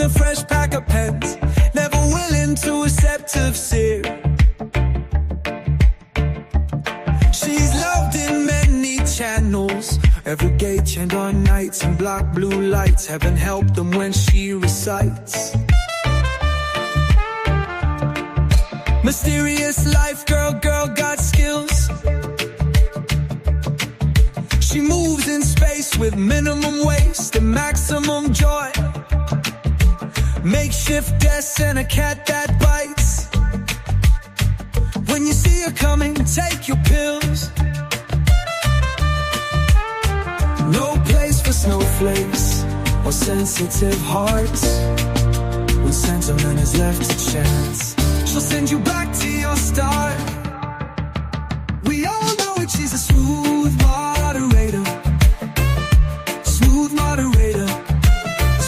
a fresh pack of pens, never willing to accept of fear. She's loved in many channels, every gauge and on nights and black blue lights. Heaven help them when she recites. Mysterious life, girl got skills. She moves in space with minimum waste and maximum joy. Makeshift desk and a cat that bites. When you see her coming, take your pills. No place for snowflakes or sensitive hearts. When sentiment is left to chance, she'll send you back to your start. We all know it, she's a smooth moderator. Smooth moderator.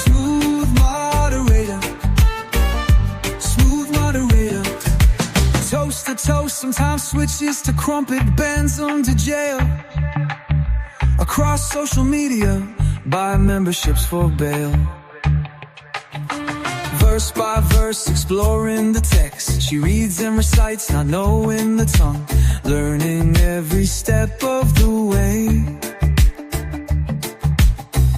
Smooth moderator. Smooth moderator. Toast to toast, sometimes switches to crumpet, bends them to jail. Across social media, buy memberships for bail. Verse by verse, exploring the text. She reads and recites, not knowing the tongue, learning every step of the way.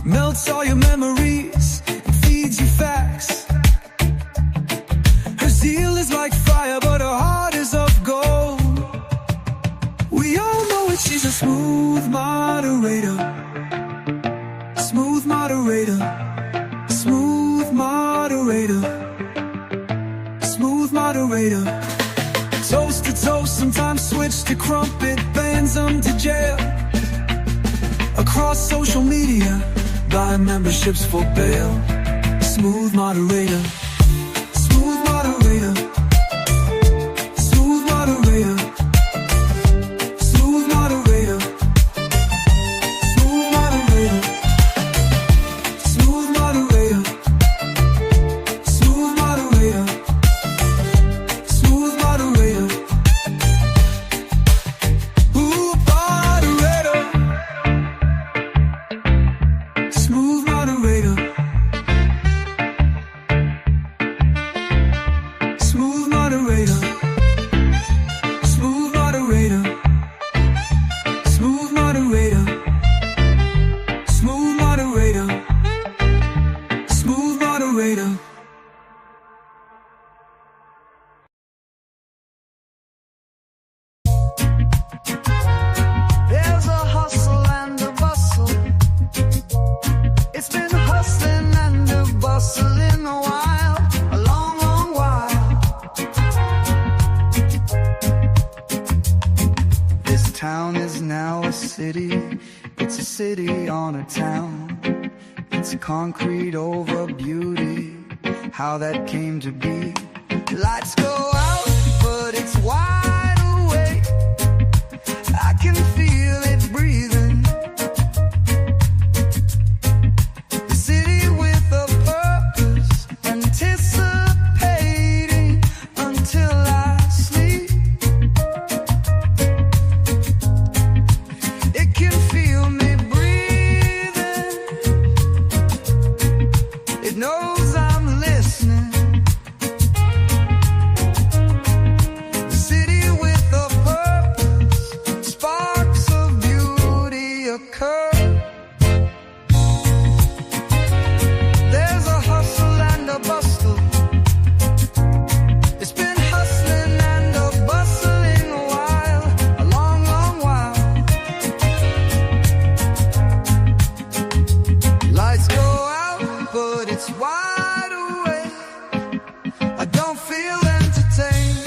Melts all your memories and feeds you facts. Her zeal is like fire, but her heart is of gold. We all know it, she's a smooth moderator. Smooth moderator. Smooth moderator. Smooth moderator. Toast to toast, sometimes switch to crumpet, bends them to jail. Across social media, buy memberships for bail. Smooth moderator. Smooth moderator. Smooth moderator. Smooth moderator. Smooth moderator. Smooth moderator. Smooth moderator. Smooth moderator. Ooh, moderator. Smooth moderator. Smooth moderator. Smooth moderator. Smooth moderator. Smooth moderator. Smooth moderator. There's a hustle and a bustle. It's been hustling and a bustling a while, a long, long while. This town is now a city. It's a city on a town. It's concrete over beauty. How that came to be. Lights go out, but it's wide awake. I can feel it breathing. The city with a purpose, anticipating until I sleep. It can feel me breathing. It knows I'm listening. The city with a purpose, sparks of beauty occur. There's a hustle and a bustle. It's been hustling and a bustling a while, a long, long while. Lights go out, but it's wide awake. I don't feel entertained.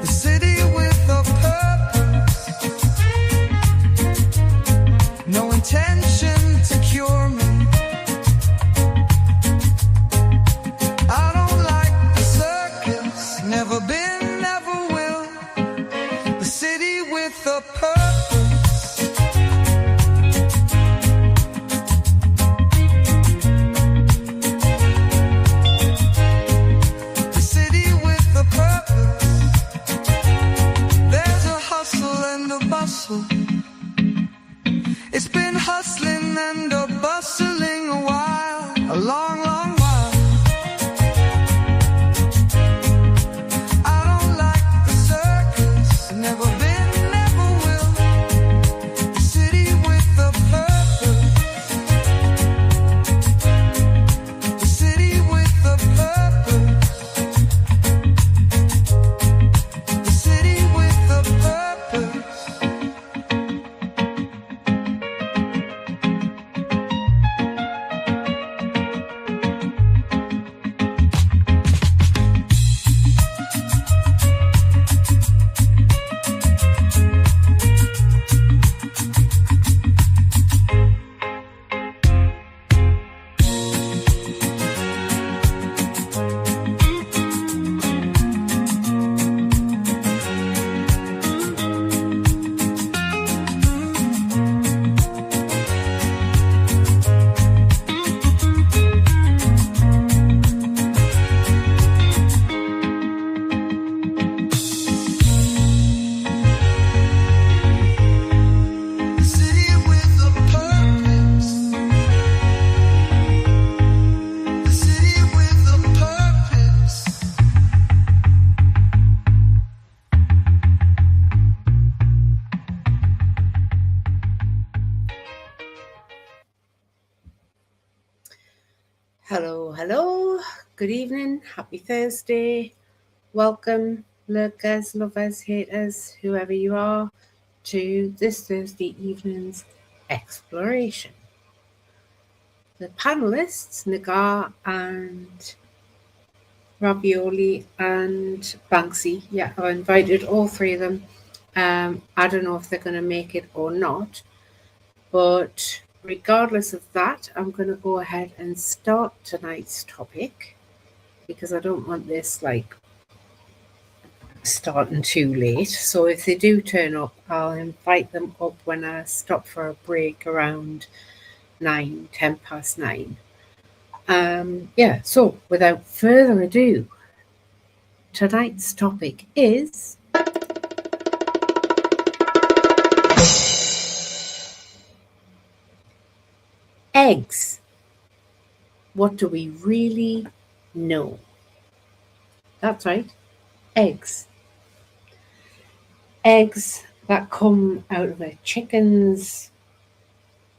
The city with a purpose, no intention to cure me. I don't like the circus, never been, never will. The city with a purpose. The city with a purpose. There's a hustle and a bustle. It's been hustling and a bustling a Hello. Good evening. Happy Thursday. Welcome, lurkers, lovers, haters, whoever you are, to this Thursday evening's exploration. The panelists, Nagar and Ravioli and Banksy, I invited all three of them. I don't know if they're going to make it or not, but regardless of that, I'm going to go ahead and start tonight's topic because I don't want this starting too late. So if they do turn up, I'll invite them up when I stop for a break around 10 past 9. So without further ado, tonight's topic is eggs. What do we really know? That's right, eggs. Eggs that come out of a chicken's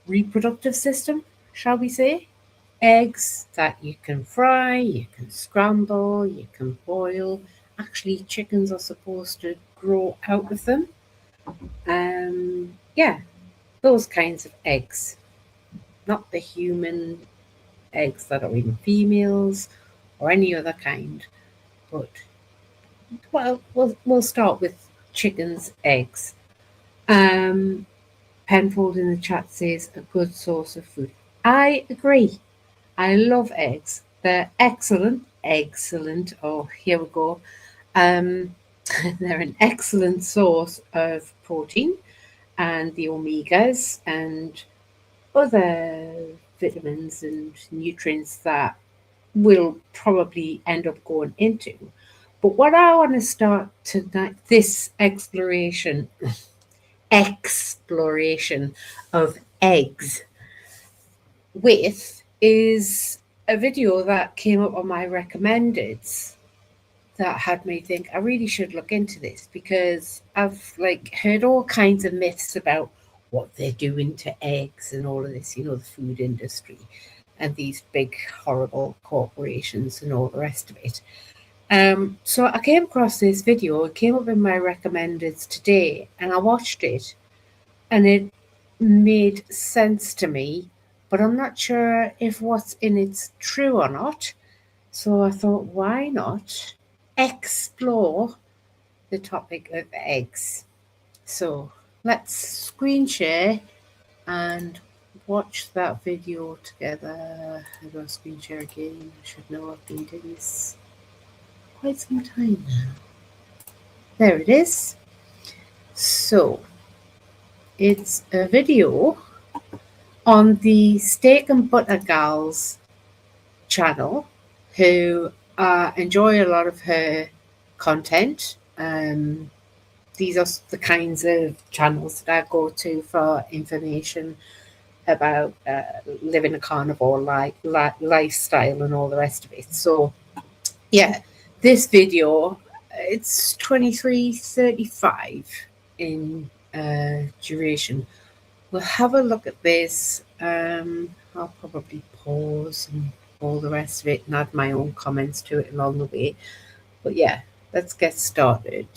reproductive system, shall we say? Eggs that you can fry, you can scramble, you can boil. Actually, chickens are supposed to grow out of them. Those kinds of eggs. Not the human eggs that are in females or any other kind. But, well, we'll start with chickens' eggs. Penfold in the chat says a good source of food. I agree. I love eggs. They're excellent. Oh, here we go. They're an excellent source of protein and the omegas and other vitamins and nutrients that we'll probably end up going into. But what I want to start tonight, this exploration of eggs with is a video that came up on my recommendeds that had me think I really should look into this because I've heard all kinds of myths about what they're doing to eggs and all of this, the food industry and these big horrible corporations and all the rest of it. So I came across this video. It came up in my recommendeds today and I watched it and it made sense to me, but I'm not sure if what's in it's true or not. So I thought, why not explore the topic of eggs? So let's screen share and watch that video together. How do I screen share again? I should know I've been doing this quite some time now. There it is. So it's a video on the Steak and Butter Gals channel who enjoy a lot of her content. These are the kinds of channels that I go to for information about living a carnivore lifestyle and all the rest of it. So this video, it's 23:35 in duration. We'll have a look at this. I'll probably pause and all the rest of it and add my own comments to it along the way. But let's get started.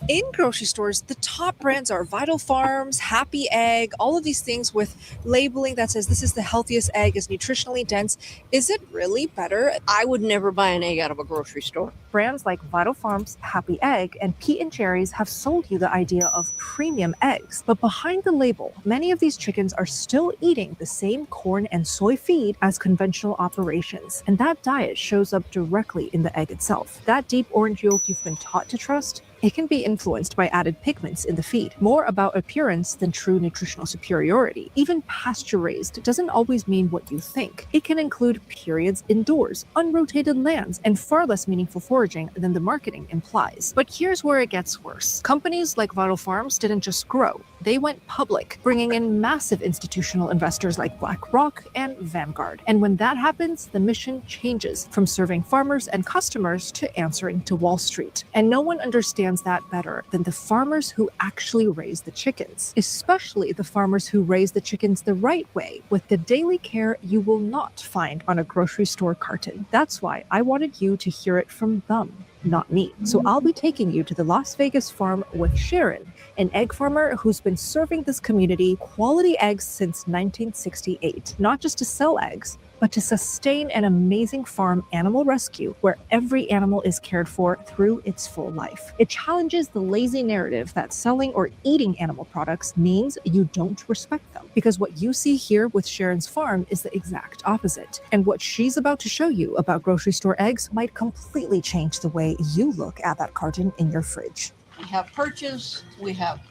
In grocery stores, the top brands are Vital Farms, Happy Egg, all of these things with labeling that says this is the healthiest egg, is nutritionally dense. Is it really better? I would never buy an egg out of a grocery store. Brands like Vital Farms, Happy Egg, and Pete and Cherries have sold you the idea of premium eggs. But behind the label, many of these chickens are still eating the same corn and soy feed as conventional operations. And that diet shows up directly in the egg itself. That deep orange yolk you've been taught to trust, it can be influenced by added pigments in the feed, more about appearance than true nutritional superiority. Even pasture-raised doesn't always mean what you think. It can include periods indoors, unrotated lands, and far less meaningful foraging than the marketing implies. But here's where it gets worse. Companies like Vital Farms didn't just grow. They went public, bringing in massive institutional investors like BlackRock and Vanguard. And when that happens, the mission changes from serving farmers and customers to answering to Wall Street. And no one understands understands that better than the farmers who actually raise the chickens, especially the farmers who raise the chickens the right way with the daily care you will not find on a grocery store carton. That's why I wanted you to hear it from them, not me. So I'll be taking you to the Las Vegas farm with Sharon, an egg farmer who's been serving this community quality eggs since 1968, not just to sell eggs, but to sustain an amazing farm animal rescue where every animal is cared for through its full life. It challenges the lazy narrative that selling or eating animal products means you don't respect them, because what you see here with Sharon's farm is the exact opposite. And what she's about to show you about grocery store eggs might completely change the way you look at that carton in your fridge. We have perches. We have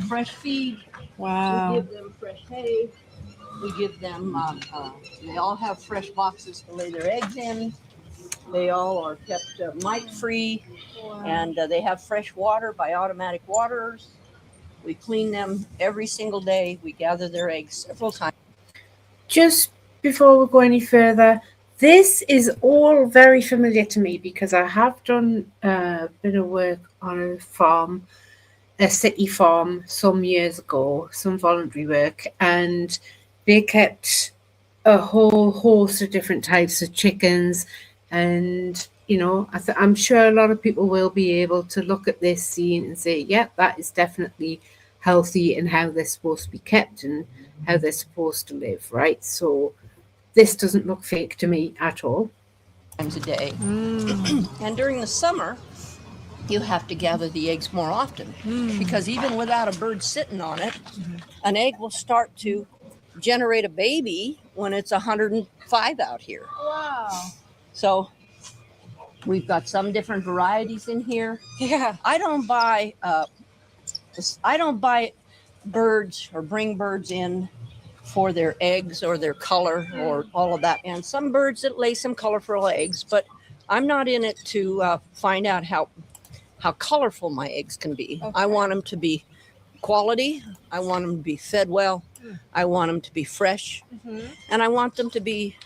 fresh feed. Wow. We give them fresh hay. We give them, they all have fresh boxes to lay their eggs in. They all are kept mite-free. Wow. And they have fresh water by automatic waterers. We clean them every single day. We gather their eggs several times. Just before we go any further, this is all very familiar to me because I have done a bit of work on a farm, a city farm, some years ago, some voluntary work, and they kept a whole host of different types of chickens. And, you know, I'm sure a lot of people will be able to look at this scene and say, yeah, that is definitely healthy and how they're supposed to be kept and how they're supposed to live, right? So this doesn't look fake to me at all. Times a day. And during the summer, you have to gather the eggs more often because even without a bird sitting on it, an egg will start to generate a baby when it's 105 out here. Wow. So we've got some different varieties in here. Yeah. I don't buy birds or bring birds in for their eggs or their color or all of that. And some birds that lay some colorful eggs, but I'm not in it to find out how colorful my eggs can be. Okay. I want them to be quality. I want them to be fed well. I want them to be fresh. And I want them to be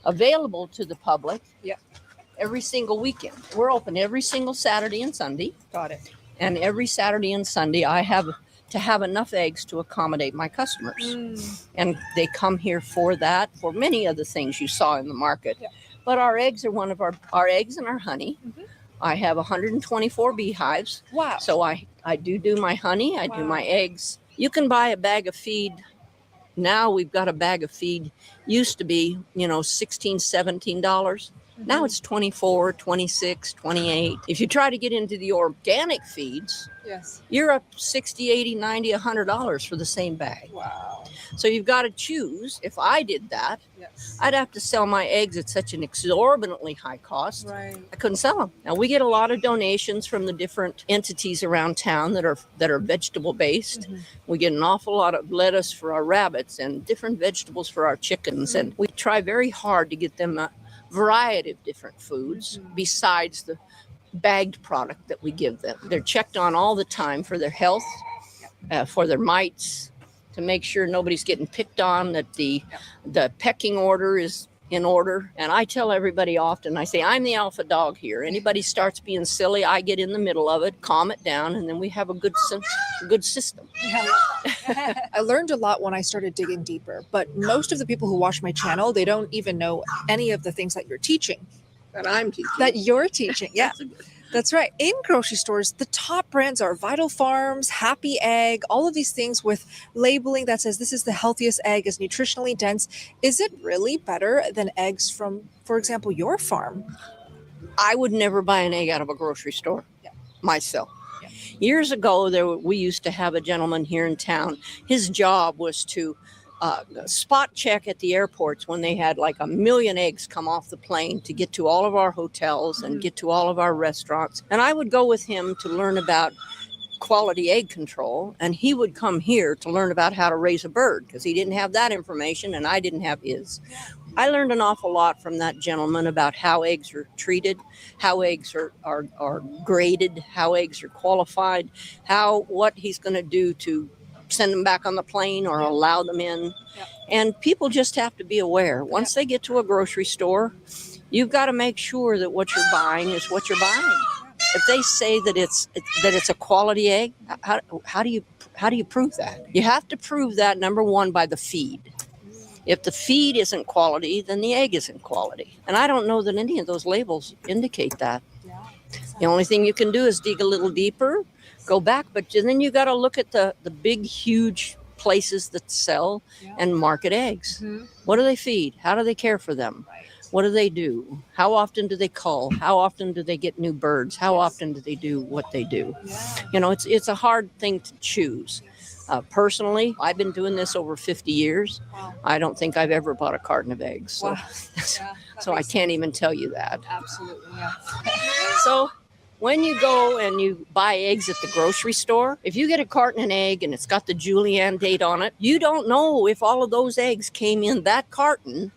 available to the public every single weekend. We're open every single Saturday and Sunday. Got it. And every Saturday and Sunday, I have to have enough eggs to accommodate my customers. And they come here for that, for many other things you saw in the market. But our eggs are one of our eggs and our honey. I have 124 beehives. Wow. So I do my honey, I do my eggs. You can buy a bag of feed. Now we've got a bag of feed. Used to be, $16, $17. Now it's $24, $26, $28. If you try to get into the organic feeds, you're up $60, $80, $90, $100 for the same bag. Wow. So you've got to choose. If I did that, I'd have to sell my eggs at such an exorbitantly high cost. Right. I couldn't sell them. Now we get a lot of donations from the different entities around town that are vegetable based. We get an awful lot of lettuce for our rabbits and different vegetables for our chickens. And we try very hard to get them a variety of different foods besides the bagged product that we give them. They're checked on all the time for their health, for their mites, to make sure nobody's getting picked on, that the pecking order is in order. And I tell everybody often, I say, I'm the alpha dog here. Anybody starts being silly, I get in the middle of it, calm it down, and then we have a good system. I learned a lot when I started digging deeper, but most of the people who watch my channel, they don't even know any of the things that you're teaching. That I'm teaching. That you're teaching, yeah. That's right. In grocery stores, the top brands are Vital Farms, Happy Egg, all of these things with labeling that says this is the healthiest egg, is nutritionally dense. Is it really better than eggs from, for example, your farm? I would never buy an egg out of a grocery store myself. Years ago, we used to have a gentleman here in town. His job was to spot check at the airports when they had like 1 million eggs come off the plane to get to all of our hotels and get to all of our restaurants. And I would go with him to learn about quality egg control, and he would come here to learn about how to raise a bird because he didn't have that information and I didn't have his. I learned an awful lot from that gentleman about how eggs are treated, how eggs are graded, how eggs are qualified, what he's going to do to send them back on the plane or allow them in. And people just have to be aware. Once they get to a grocery store, you've got to make sure that what you're buying is what you're buying. if they say that it's a quality egg, how do you prove that? You have to prove that, number one, by the feed. If the feed isn't quality, then the egg isn't quality. And I don't know that any of those labels indicate that. The only thing you can do is dig a little deeper, go back, but then you got to look at the big, huge places that sell and market eggs. What do they feed? How do they care for them? What do they do? How often do they cull? How often do they get new birds? How often do they do what they do? You know, it's a hard thing to choose. Personally, I've been doing this over 50 years. I don't think I've ever bought a carton of eggs. So, so I can't even tell you that. Absolutely, yeah. So when you go and you buy eggs at the grocery store, if you get a carton of egg and it's got the Julienne date on it, you don't know if all of those eggs came in that carton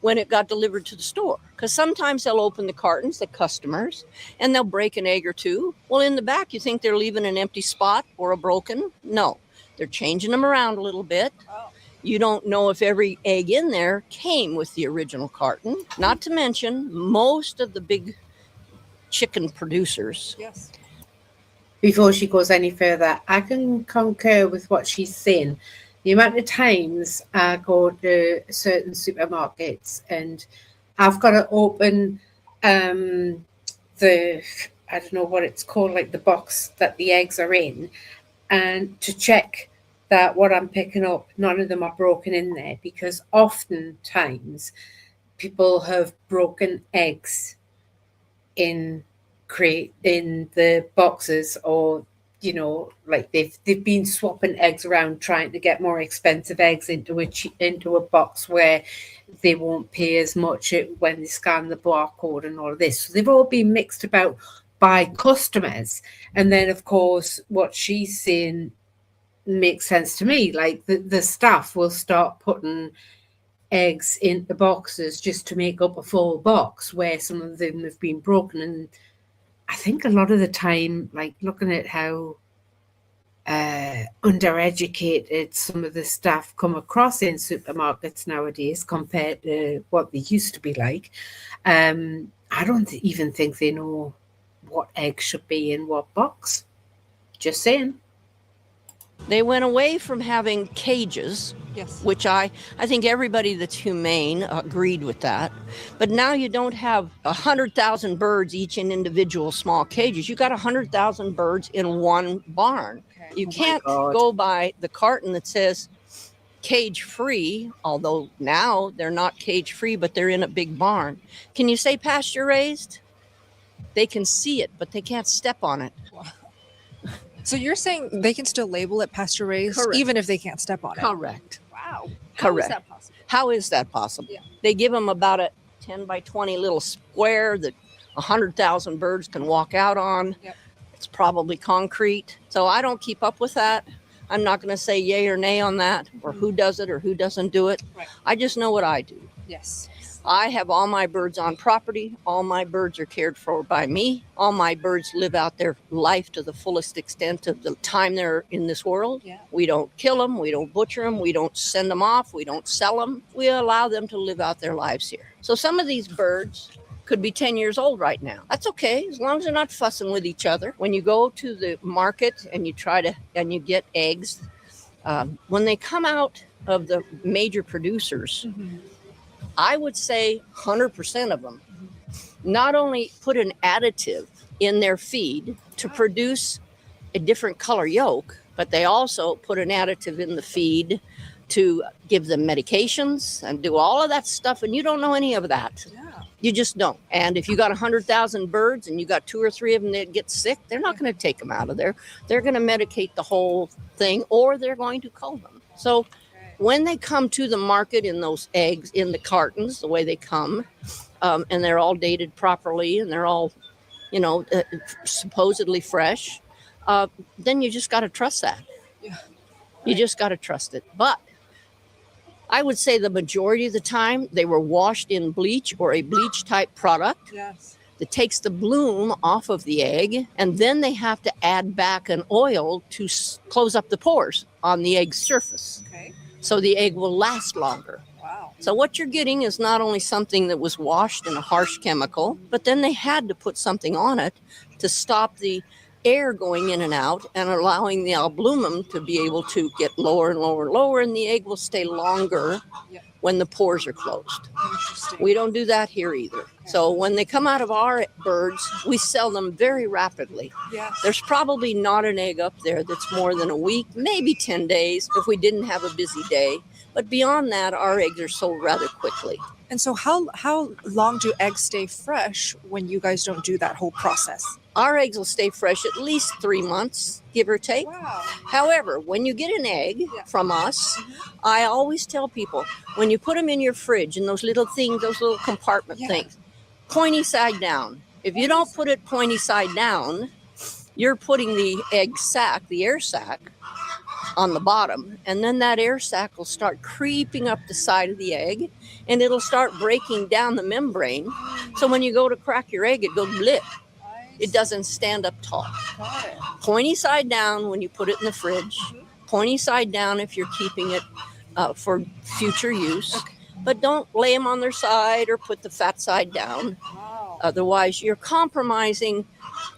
when it got delivered to the store. Because sometimes they'll open the cartons, the customers, and they'll break an egg or two. Well, in the back, you think they're leaving an empty spot or a broken? No. They're changing them around a little bit. You don't know if every egg in there came with the original carton. Not to mention, most of the big chicken producers. Before she goes any further, I can concur with what she's saying. The amount of times I go to certain supermarkets and I've got to open I don't know what it's called, like the box that the eggs are in, and to check that what I'm picking up, none of them are broken in there, because oftentimes people have broken eggs in the boxes, or you know, like they've been swapping eggs around, trying to get more expensive eggs into a box where they won't pay as much when they scan the barcode and all of this. So they've all been mixed about by customers. And then, of course, what she's saying makes sense to me. Like the staff will start putting eggs into boxes just to make up a full box, where some of them have been broken. And I think a lot of the time, like looking at how undereducated some of the staff come across in supermarkets nowadays compared to what they used to be like, I don't even think they know what eggs should be in what box. Just saying. They went away from having cages, which I think everybody that's humane agreed with that. But now you don't have 100,000 birds each in individual small cages. You got 100,000 birds in one barn. You can't go by the carton that says cage free, although now they're not cage free, but they're in a big barn. Can you say pasture raised? They can see it, but they can't step on it. So you're saying they can still label it pasture raised, even if they can't step on it? Correct. Wow. Correct. How is that possible? How is that possible? Yeah. They give them about a 10 by 20 little square that 100,000 birds can walk out on. Yep. It's probably concrete. So I don't keep up with that. I'm not going to say yay or nay on that, or who does it or who doesn't do it. Right. I just know what I do. Yes. I have all my birds on property. All my birds are cared for by me. All my birds live out their life to the fullest extent of the time they're in this world. Yeah. We don't kill them. We don't butcher them. We don't send them off. We don't sell them. We allow them to live out their lives here. So some of these birds could be 10 years old right now. That's okay, as long as they're not fussing with each other. When you go to the market and you get eggs, when they come out of the major producers, I would say 100% of them not only put an additive in their feed to produce a different color yolk, but they also put an additive in the feed to give them medications and do all of that stuff. And you don't know any of that. Yeah. You just don't. And if you got 100,000 birds and you got 2 or 3 of them that get sick, they're not going to take them out of there. They're going to medicate the whole thing, or they're going to cull them. So when they come to the market in those eggs, in the cartons, the way they come, and they're all dated properly and they're all, supposedly fresh, then you just got to trust that. Yeah. You just got to trust it. But I would say the majority of the time they were washed in bleach or a bleach type product that takes the bloom off of the egg, and then they have to add back an oil to close up the pores on the egg's surface. Okay. So the egg will last longer. Wow. Wow. So what you're getting is not only something that was washed in a harsh chemical, but then they had to put something on it to stop the air going in and out and allowing the albumin to be able to get lower and lower and lower, and the egg will stay longer when the pores are closed. We don't do that here either. So when they come out of our birds, we sell them very rapidly. Yes. There's probably not an egg up there that's more than a week, maybe 10 days if we didn't have a busy day. But beyond that, our eggs are sold rather quickly. And so how long do eggs stay fresh when you guys don't do that whole process? Our eggs will stay fresh at least 3 months, give or take. Wow. However, when you get an egg from us, I always tell people, when you put them in your fridge in those little things, those little compartment things, pointy side down. If you don't put it pointy side down, you're putting the egg sac, the air sac, on the bottom, and then that air sac will start creeping up the side of the egg, and it'll start breaking down the membrane. So when you go to crack your egg, it goes blip. It doesn't stand up tall. Pointy side down when you put it in the fridge. Pointy side down if you're keeping it for future use. But don't lay them on their side or put the fat side down. Otherwise, you're compromising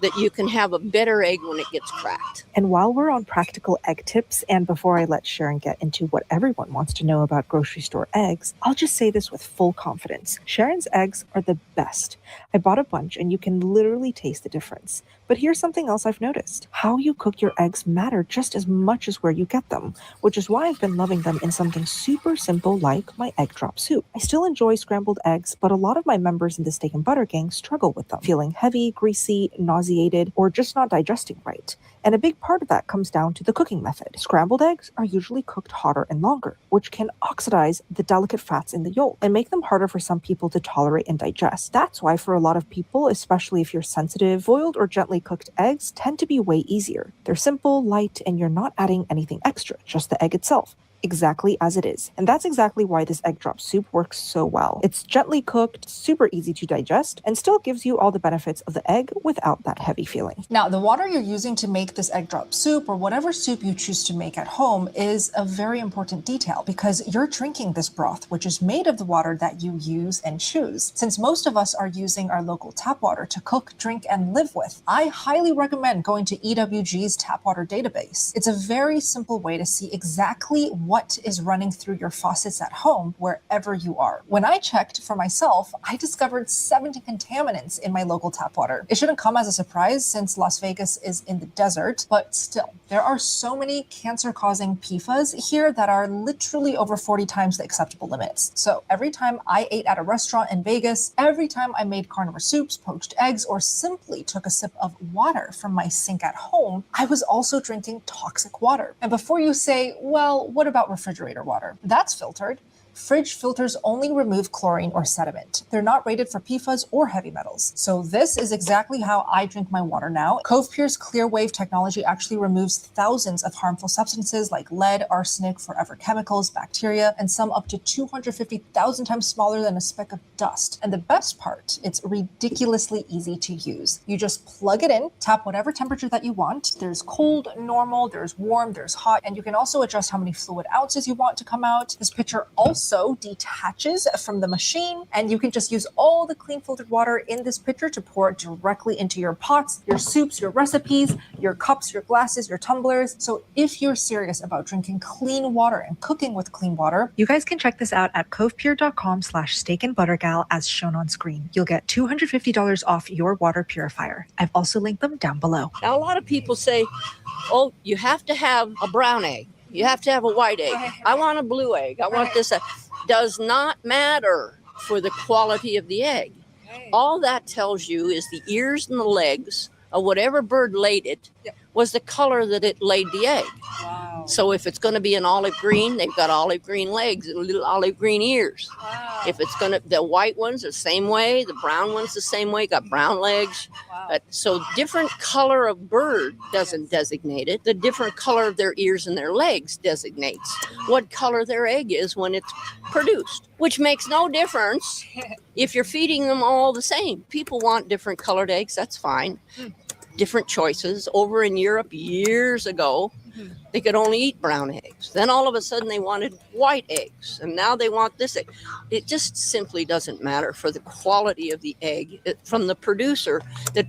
that you can have a better egg when it gets cracked. And while we're on practical egg tips, and before I let Sharon get into what everyone wants to know about grocery store eggs, I'll just say this with full confidence. Sharon's eggs are the best. I bought a bunch and you can literally taste the difference. But here's something else I've noticed. How you cook your eggs matter just as much as where you get them, which is why I've been loving them in something super simple like my egg drop soup. I still enjoy scrambled eggs, but a lot of my members in the steak and butter gang struggle with them, feeling heavy, greasy, nauseated, or just not digesting right. And a big part of that comes down to the cooking method. Scrambled eggs are usually cooked hotter and longer, which can oxidize the delicate fats in the yolk and make them harder for some people to tolerate and digest. That's why for a lot of people, especially if you're sensitive, boiled or gently cooked eggs tend to be way easier. They're simple, light, and you're not adding anything extra, just the egg itself, exactly as it is. And that's exactly why this egg drop soup works so well. It's gently cooked, super easy to digest, and still gives you all the benefits of the egg without that heavy feeling. Now, the water you're using to make this egg drop soup or whatever soup you choose to make at home is a very important detail because you're drinking this broth, which is made of the water that you use and choose. Since most of us are using our local tap water to cook, drink, and live with, I highly recommend going to EWG's tap water database. It's a very simple way to see exactly what is running through your faucets at home wherever you are. When I checked for myself, I discovered 70 contaminants in my local tap water. It shouldn't come as a surprise since Las Vegas is in the desert, but still, there are so many cancer-causing PFAS here that are literally over 40 times the acceptable limits. So every time I ate at a restaurant in Vegas, every time I made carnivore soups, poached eggs, or simply took a sip of water from my sink at home, I was also drinking toxic water. And before you say, well, what about refrigerator water? That's filtered. Fridge filters only remove chlorine or sediment. They're not rated for PFAS or heavy metals. So this is exactly how I drink my water now. Cove Pure's Clear Wave technology actually removes thousands of harmful substances like lead, arsenic, forever chemicals, bacteria, and some up to 250,000 times smaller than a speck of dust. And the best part, it's ridiculously easy to use. You just plug it in, tap whatever temperature that you want. There's cold, normal, there's warm, there's hot, and you can also adjust how many fluid ounces you want to come out. This pitcher also detaches from the machine, and you can just use all the clean filtered water in this pitcher to pour it directly into your pots, your soups, your recipes, your cups, your glasses, your tumblers. So if you're serious about drinking clean water and cooking with clean water, You guys can check this out at covepure.com/steakandbuttergal as shown on screen. You'll get $250 off your water purifier. I've also linked them down below. Now, a lot of people say, oh, you have to have a brown egg. You have to have a white egg. I want a blue egg. I want this. Does not matter for the quality of the egg. All that tells you is the ears and the legs of whatever bird laid it was the color that it laid the egg. Wow. So if it's going to be an olive green, they've got olive green legs and little olive green ears. Wow. If it's going to, the white ones the same way, the brown ones the same way, got brown legs. Wow. So different color of bird doesn't designate it. The different color of their ears and their legs designates what color their egg is when it's produced, which makes no difference if you're feeding them all the same. People want different colored eggs. That's fine. Different choices. Over in Europe years ago, They could only eat brown eggs. Then all of a sudden they wanted white eggs, and now they want this egg. It just simply doesn't matter for the quality of the egg from the producer that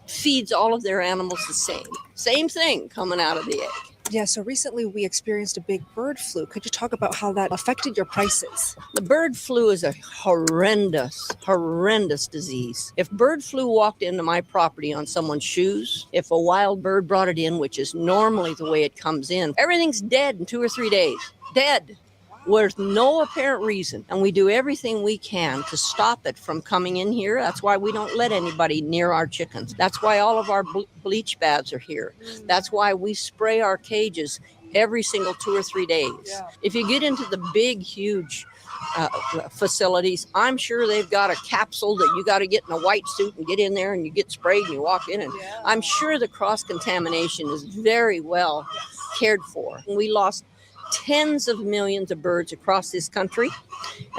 feeds all of their animals the same thing coming out of the egg. Yeah, so recently we experienced a big bird flu. Could you talk about how that affected your prices? The bird flu is a horrendous disease. If bird flu walked into my property on someone's shoes, if a wild bird brought it in, which is normally the way it comes in, everything's dead in 2 or 3 days. Dead. With no apparent reason. And we do everything we can to stop it from coming in here. That's why we don't let anybody near our chickens. That's why all of our bleach baths are here. That's why we spray our cages every single 2 or 3 days. Yeah. If you get into the big, huge facilities, I'm sure they've got a capsule that you got to get in a white suit and get in there and you get sprayed and you walk in. And I'm sure the cross-contamination is very well cared for. And we lost tens of millions of birds across this country.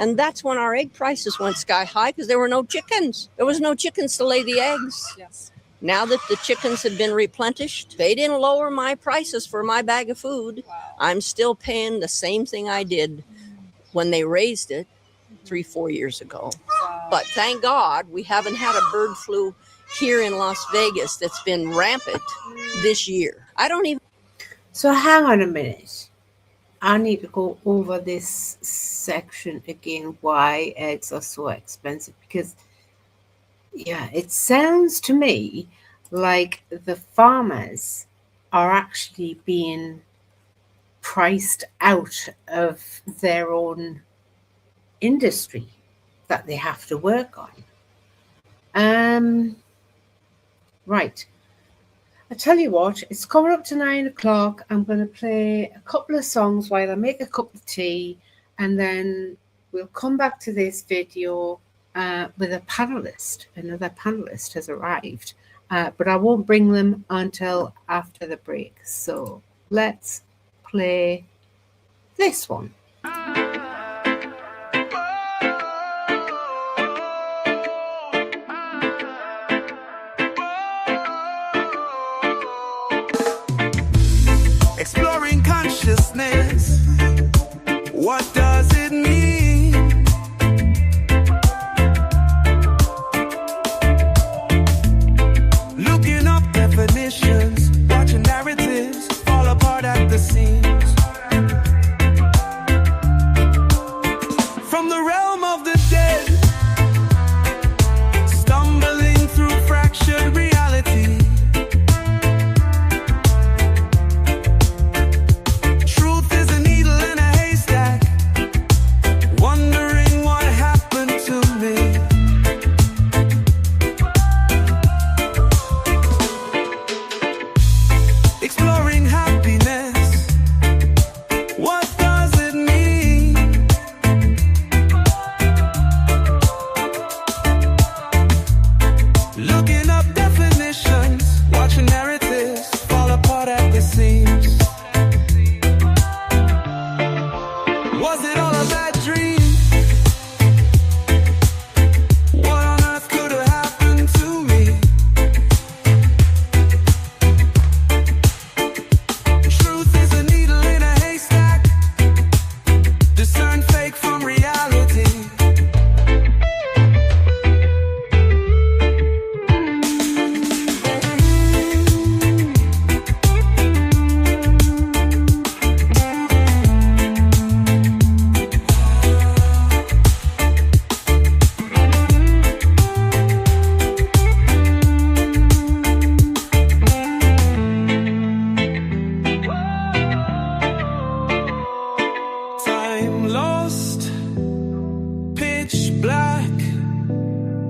And that's when our egg prices went sky high because there were no chickens. There was no chickens to lay the eggs. Yes. Now that the chickens have been replenished, they didn't lower my prices for my bag of food. Wow. I'm still paying the same thing I did when they raised it 3-4 years ago. Wow. But thank God we haven't had a bird flu here in Las Vegas that's been rampant this year. So hang on a minute. I need to go over this section again, why eggs are so expensive, because it sounds to me like the farmers are actually being priced out of their own industry that they have to work on. Right. I tell you what, it's coming up to 9 o'clock. I'm going to play a couple of songs while I make a cup of tea, and then we'll come back to this video with a panelist. Another panelist has arrived, but I won't bring them until after the break. So let's play this one. Exploring consciousness. What does it mean? Looking up definitions, watching narratives fall apart at the seams. From the realm of the dead, stumbling through fractured reality.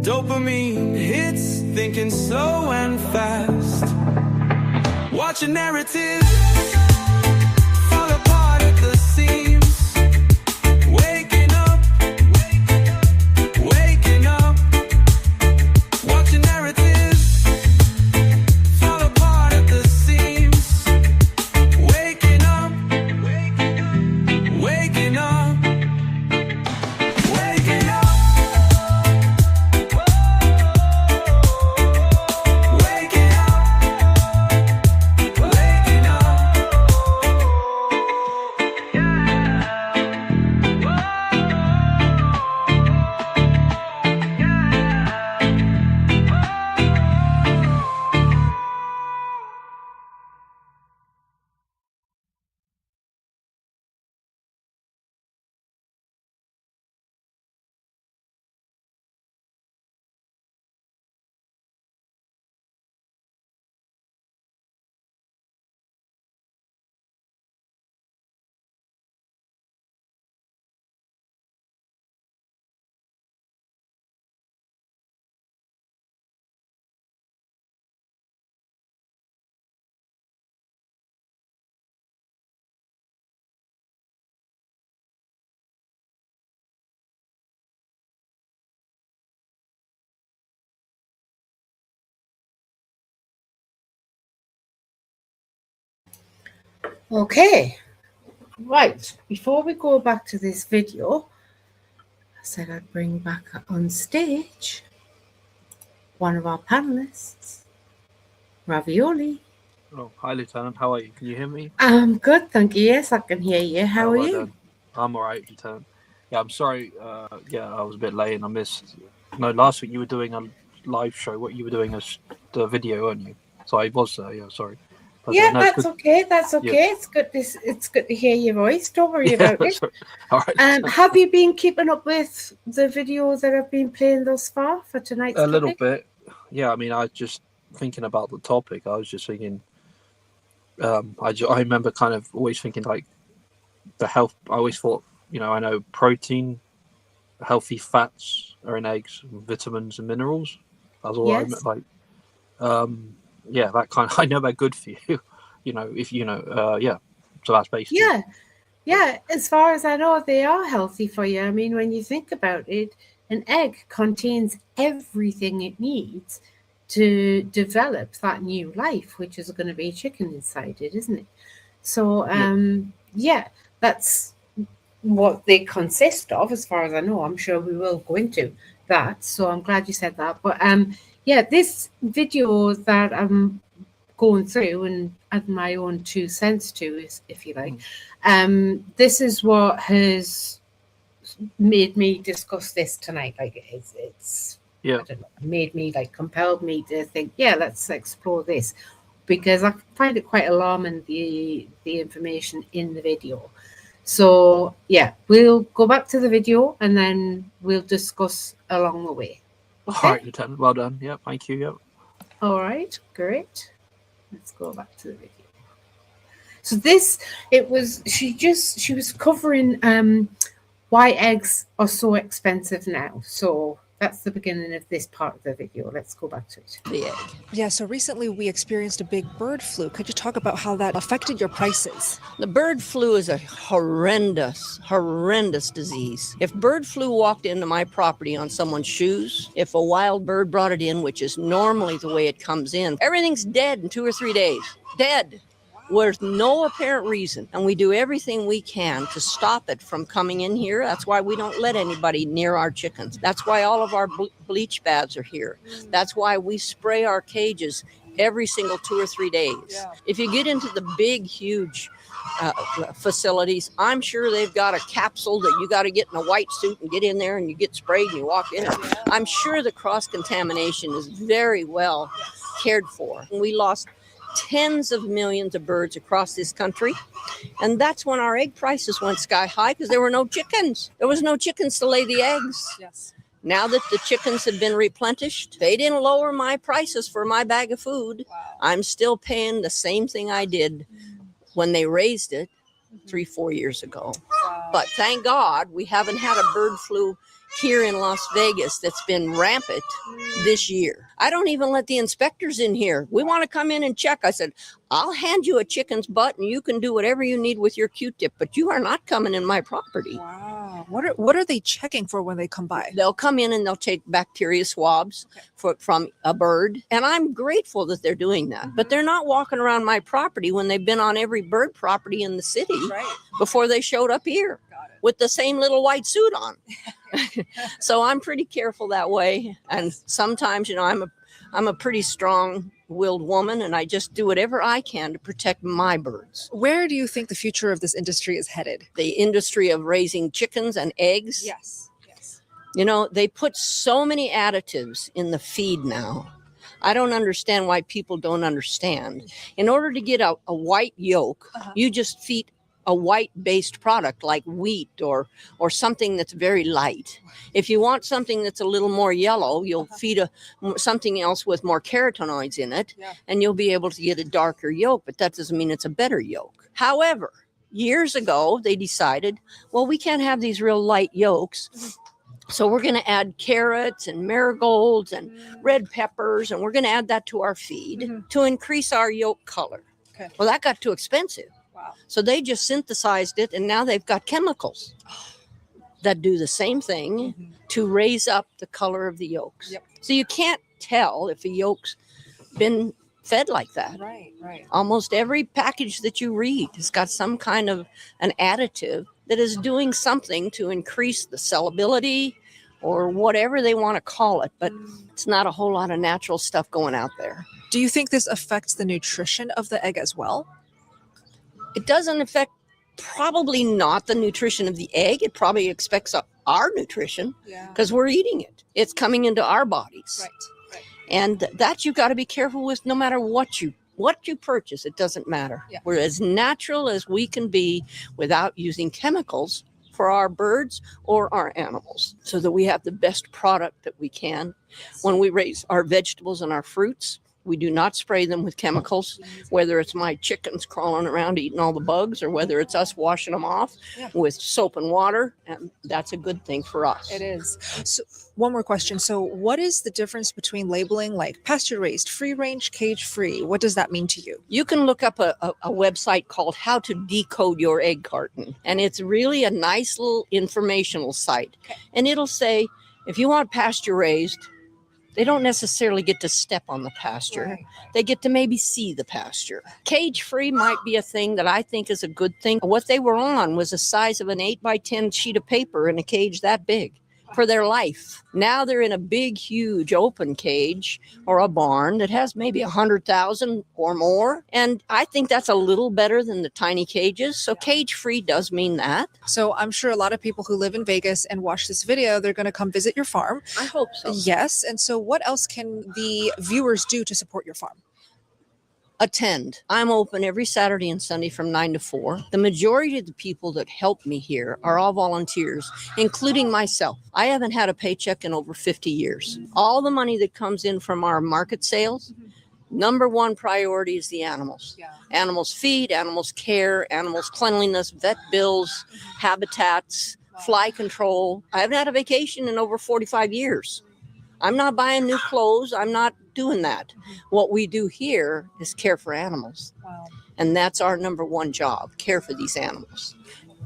Dopamine hits, thinking slow and fast. Watch a narrative fall apart at the seams. Waking up, waking up. Watch a narrative fall apart at the seams. Waking up, waking up. Waking up. Okay, right. Before we go back to this video, I said I'd bring back on stage one of our panelists, Ravioli. Oh, hi, Lieutenant. How are you? Can you hear me? I'm good, thank you. Yes, I can hear you. How are well you? done. I'm all right, Lieutenant. Yeah, I'm sorry. Yeah, I was a bit late and I missed. No, last week you were doing a live show. What you were doing is the video, weren't you? So I was there. Yeah, sorry. But, Yeah, no, it's that's good. okay. That's Yeah. okay. It's good to hear your voice. Don't worry Yeah, about that's it. right. All right. Lieutenant. Have you been keeping up with the videos that I've been playing thus far for tonight's A little topic? bit. Yeah, I mean, I just thinking about the topic. I was just thinking. I remember kind of always thinking like the health. I always thought, I know protein, healthy fats are in eggs, vitamins and minerals. That's all I meant. Yes. Like, yeah, that kind of. I know they're good for you. If yeah. So that's basically. Yeah. Yeah, as far as I know, they are healthy for you. I mean, when you think about it, an egg contains everything it needs to develop that new life, which is going to be chicken inside it, isn't it? So, yeah, that's what they consist of, as far as I know. I'm sure we will go into that. So I'm glad you said that. But yeah, this video that I'm going through and add my own 2 cents to, if you like, this is what has made me discuss this tonight. Like it's Yeah. I don't know, made me like compelled me to think, yeah, let's explore this, because I find it quite alarming, the information in the video. So yeah, we'll go back to the video and then we'll discuss along the way. Okay? All right, Lieutenant. Well done. Yeah, thank you. Yeah. All right, great. Let's go back to the video. So this, she was covering why eggs are so expensive now. So that's the beginning of this part of the video. Let's go back to it. The egg. Yeah, so recently we experienced a big bird flu. Could you talk about how that affected your prices? The bird flu is a horrendous disease. If bird flu walked into my property on someone's shoes, if a wild bird brought it in, which is normally the way it comes in, everything's dead in 2 or 3 days. Dead. With no apparent reason. And we do everything we can to stop it from coming in here. That's why we don't let anybody near our chickens. That's why all of our bleach baths are here. That's why we spray our cages every single 2 or 3 days. Yeah. If you get into the big, huge facilities, I'm sure they've got a capsule that you got to get in a white suit and get in there and you get sprayed and you walk in. I'm sure the cross-contamination is very well cared for. We lost tens of millions of birds across this country. And that's when our egg prices went sky high, because there were no chickens. There was no chickens to lay the eggs. Yes. Now that the chickens have been replenished, they didn't lower my prices for my bag of food. Wow. I'm still paying the same thing I did when they raised it 3-4 years ago. Wow. But thank God we haven't had a bird flu here in Las Vegas that's been rampant this year. I don't even let the inspectors in here. We want to come in and check. I said, I'll hand you a chicken's butt and you can do whatever you need with your Q-tip, but you are not coming in my property. Wow. What are they checking for when they come by? They'll come in and they'll take bacteria swabs from a bird. And I'm grateful that they're doing that. But they're not walking around my property when they've been on every bird property in the city before they showed up here with the same little white suit on. So I'm pretty careful that way. And sometimes, I'm a pretty strong-willed woman, and I just do whatever I can to protect my birds. Where do you think the future of this industry is headed? The industry of raising chickens and eggs. Yes. They put so many additives in the feed now. I don't understand why people don't understand. In order to get a white yolk, you just feed a white-based product like wheat or something that's very light. If you want something that's a little more yellow, you'll feed something else with more carotenoids in it, and you'll be able to get a darker yolk, but that doesn't mean it's a better yolk. However, years ago, they decided, well, we can't have these real light yolks, so we're going to add carrots and marigolds and red peppers, and we're going to add that to our feed to increase our yolk color. Okay. Well, that got too expensive. Wow. So they just synthesized it, and now they've got chemicals that do the same thing to raise up the color of the yolks. Yep. So you can't tell if a yolk's been fed like that. Right, right. Almost every package that you read has got some kind of an additive that is doing something to increase the sellability or whatever they want to call it. But it's not a whole lot of natural stuff going out there. Do you think this affects the nutrition of the egg as well? It doesn't affect probably not the nutrition of the egg. It probably affects our nutrition because we're eating it. It's coming into our bodies. Right. And that you got to be careful with no matter what you purchase. It doesn't matter. Yeah. We're as natural as we can be without using chemicals for our birds or our animals so that we have the best product that we can. When we raise our vegetables and our fruits, we do not spray them with chemicals, whether it's my chickens crawling around eating all the bugs or whether it's us washing them off with soap and water. And that's a good thing for us. It is. So one more question. So what is the difference between labeling like pasture raised, free range, cage free? What does that mean to you? You can look up a website called How to Decode Your Egg Carton. And it's really a nice little informational site. Okay. And it'll say, if you want pasture raised, they don't necessarily get to step on the pasture. Right. They get to maybe see the pasture. Cage-free might be a thing that I think is a good thing. What they were on was the size of an 8x10 sheet of paper in a cage that big for their life. Now they're in a big, huge open cage or a barn that has maybe 100,000 or more. And I think that's a little better than the tiny cages. So cage-free does mean that. So I'm sure a lot of people who live in Vegas and watch this video, they're going to come visit your farm. I hope so. Yes. And so what else can the viewers do to support your farm? Attend. I'm open every Saturday and Sunday from 9 to 4. The majority of the people that help me here are all volunteers, including myself. I haven't had a paycheck in over 50 years. All the money that comes in from our market sales, number one priority is the animals. Animals feed, animals care, animals cleanliness, vet bills, habitats, fly control. I haven't had a vacation in over 45 years. I'm not buying new clothes. I'm not doing that. What we do here is care for animals. Wow. And that's our number one job, care for these animals.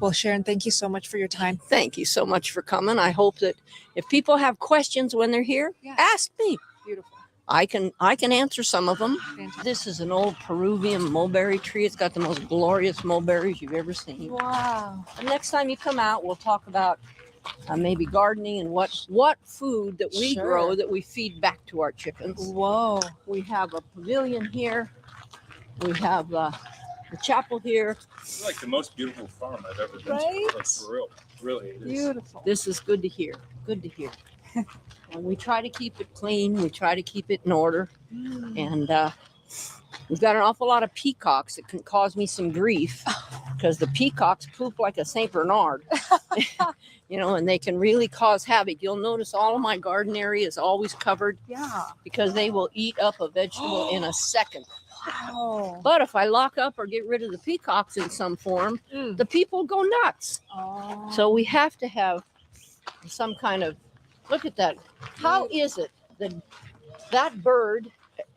Well, Sharon, thank you so much for your time. Thank you so much for coming. I hope that if people have questions when they're here, ask me. Beautiful. I can answer some of them. Fantastic. This is an old Peruvian mulberry tree. It's got the most glorious mulberries you've ever seen. Wow. And next time you come out, we'll talk about maybe gardening and what food that we grow that we feed back to our chickens. Whoa. We have a pavilion here. We have the chapel here. It's like the most beautiful farm I've ever been Right? to. Like, for real. Really, it is. Beautiful. This is good to hear. Good to hear. And we try to keep it clean. We try to keep it in order. And we've got an awful lot of peacocks that can cause me some grief because the peacocks poop like a St. Bernard. And they can really cause havoc. You'll notice all of my garden area is always covered because they will eat up a vegetable in a second. Wow. But if I lock up or get rid of the peacocks in some form, the people go nuts. Oh. So we have to have some kind of, look at that. How is it that that bird,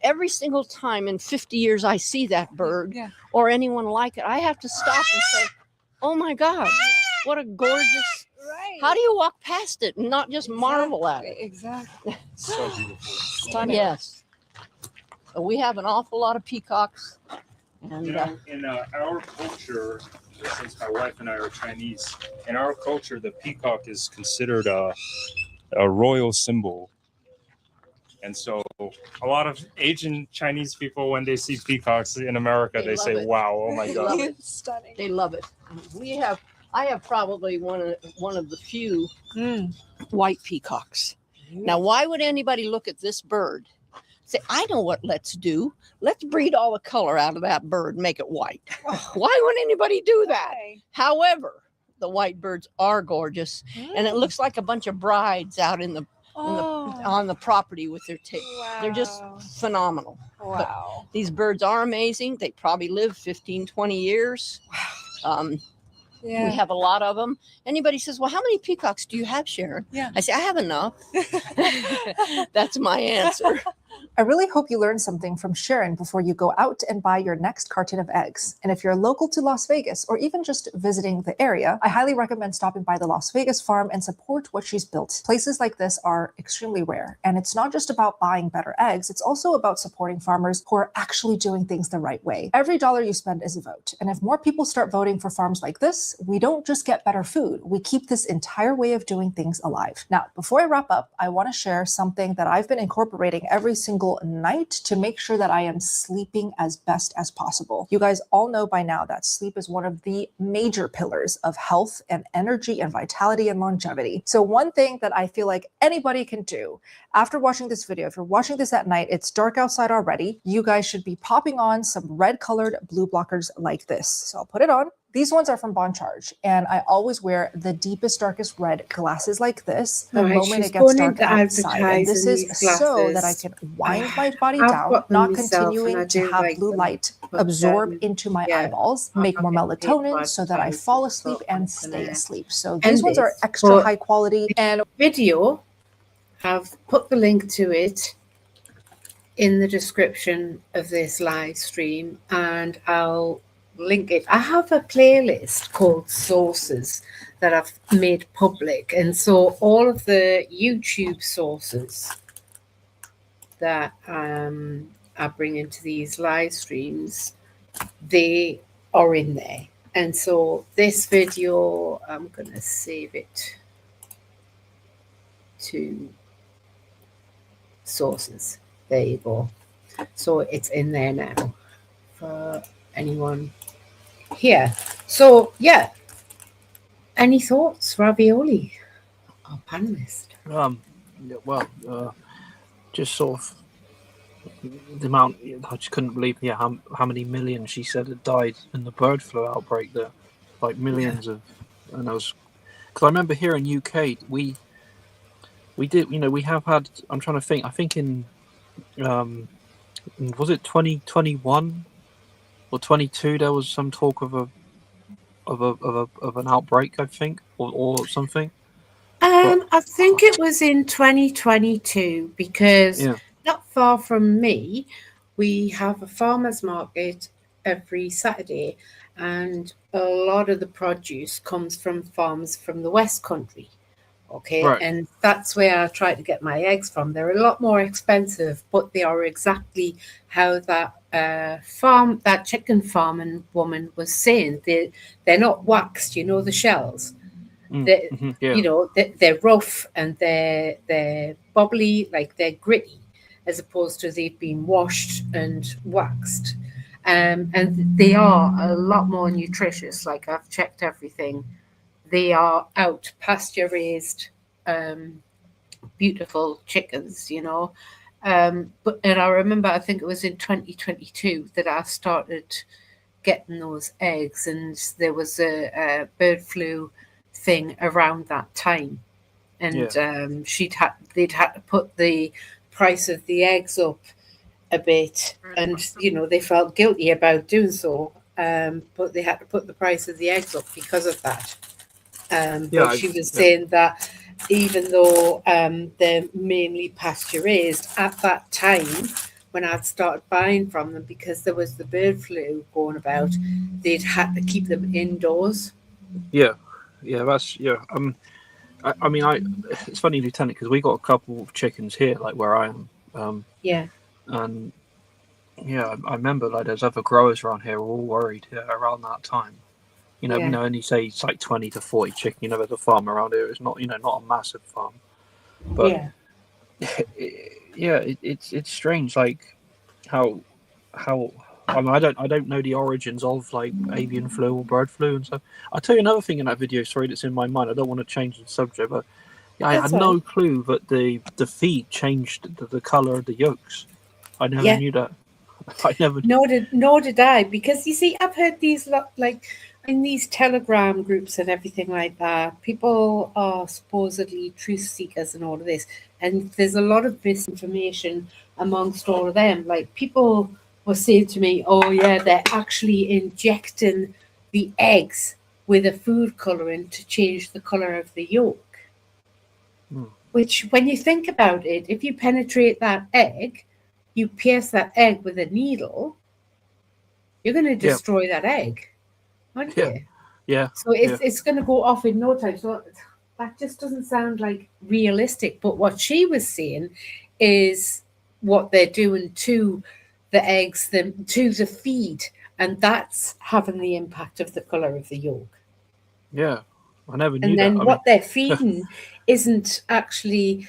every single time in 50 years I see that bird or anyone like it, I have to stop and say, oh my God, what a gorgeous, how do you walk past it and not just marvel at it? Exactly. So beautiful. Stunning. Yes. So we have an awful lot of peacocks. And In our culture, since my wife and I are Chinese, in our culture, the peacock is considered a royal symbol. And so a lot of Asian Chinese people, when they see peacocks in America, they say, wow, oh my God. It's stunning. they love it. I have probably one of the few white peacocks. Now, why would anybody look at this bird? Say, I know what let's do. Let's breed all the color out of that bird and make it white. Why would anybody do that? However, the white birds are gorgeous, and it looks like a bunch of brides out on the property with their tail. Wow. They're just phenomenal. Wow. But these birds are amazing. They probably live 15, 20 years. We have a lot of them. Anybody says, well, how many peacocks do you have, Sharon? Yeah. I say, I have enough. That's my answer. I really hope you learned something from Sharon before you go out and buy your next carton of eggs. And if you're local to Las Vegas or even just visiting the area, I highly recommend stopping by the Las Vegas farm and support what she's built. Places like this are extremely rare. And it's not just about buying better eggs, it's also about supporting farmers who are actually doing things the right way. Every dollar you spend is a vote. And if more people start voting for farms like this, we don't just get better food, we keep this entire way of doing things alive. Now, before I wrap up, I want to share something that I've been incorporating every single night to make sure that I am sleeping as best as possible. You guys all know by now that sleep is one of the major pillars of health and energy and vitality and longevity. So one thing that I feel like anybody can do after watching this video, if you're watching this at night, it's dark outside already, you guys should be popping on some red colored blue blockers like this. So I'll put it on. These ones are from Bon Charge, and I always wear the deepest, darkest red glasses like this the moment it gets dark outside. And this is so that I can wind my body down, not continuing to have blue light absorb into my eyeballs, make more melatonin so that I fall asleep and stay asleep. So these ones are extra high quality. And video, I've put the link to it in the description of this live stream, and I'll link it. I have a playlist called Sources that I've made public, and so all of the YouTube sources that I bring into these live streams, they are in there. And so this video, I'm gonna save it to Sources. There you go. So it's in there now for anyone here. So yeah, any thoughts, Ravioli, our panelist? Just sort of the amount. I just couldn't believe how many millions she said had died in the bird flu outbreak. There, like millions of, and I was, because I remember here in UK we did, we have had. I'm trying to think. I think in was it 2021 or 22? There was some talk of an outbreak, I think, or something. I think it was in 2022 because not far from me, we have a farmers market every Saturday, and a lot of the produce comes from farms from the West Country. Okay, right. And that's where I try to get my eggs from. They're a lot more expensive, but they are exactly how that chicken farming woman was saying. They're not waxed, the shells. They're rough and they're bubbly, like they're gritty, as opposed to they've been washed and waxed. And they are a lot more nutritious. Like I've checked everything. They are out pasture raised, beautiful chickens, But I remember, I think it was in 2022 that I started getting those eggs, and there was a bird flu thing around that time, and they'd had to put the price of the eggs up a bit, and they felt guilty about doing so, but they had to put the price of the eggs up because of that. But she was saying that even though they're mainly pasture raised, at that time when I'd started buying from them, because there was the bird flu going about, they'd had to keep them indoors. It's funny, Lieutenant, because we got a couple of chickens here, like where I am. And I remember like there's other growers around here all worried around that time. And you say it's like 20 to 40 chicken. There's a farm around here. It's not, not a massive farm, but it's strange, like how I don't know the origins of like avian flu or bird flu and stuff. I'll tell you another thing in that video. Sorry, that's in my mind. I don't want to change the subject, but I had no clue that the feed changed the color of the yolks. I never knew that. I never. Nor did I, because you see, I've heard these like in these Telegram groups and everything like that. People are supposedly truth seekers and all of this, and there's a lot of misinformation amongst all of them. Like people were saying to me, "Oh yeah, they're actually injecting the eggs with a food coloring to change the color of the yolk." Which, when you think about it, if you penetrate that egg you pierce that egg with a needle, you're going to destroy that egg, aren't you? Yeah. So it's going to go off in no time. So that just doesn't sound like realistic. But what she was saying is what they're doing to the eggs, to the feed, and that's having the impact of the color of the yolk. Yeah. I never knew And that. then what they're feeding isn't actually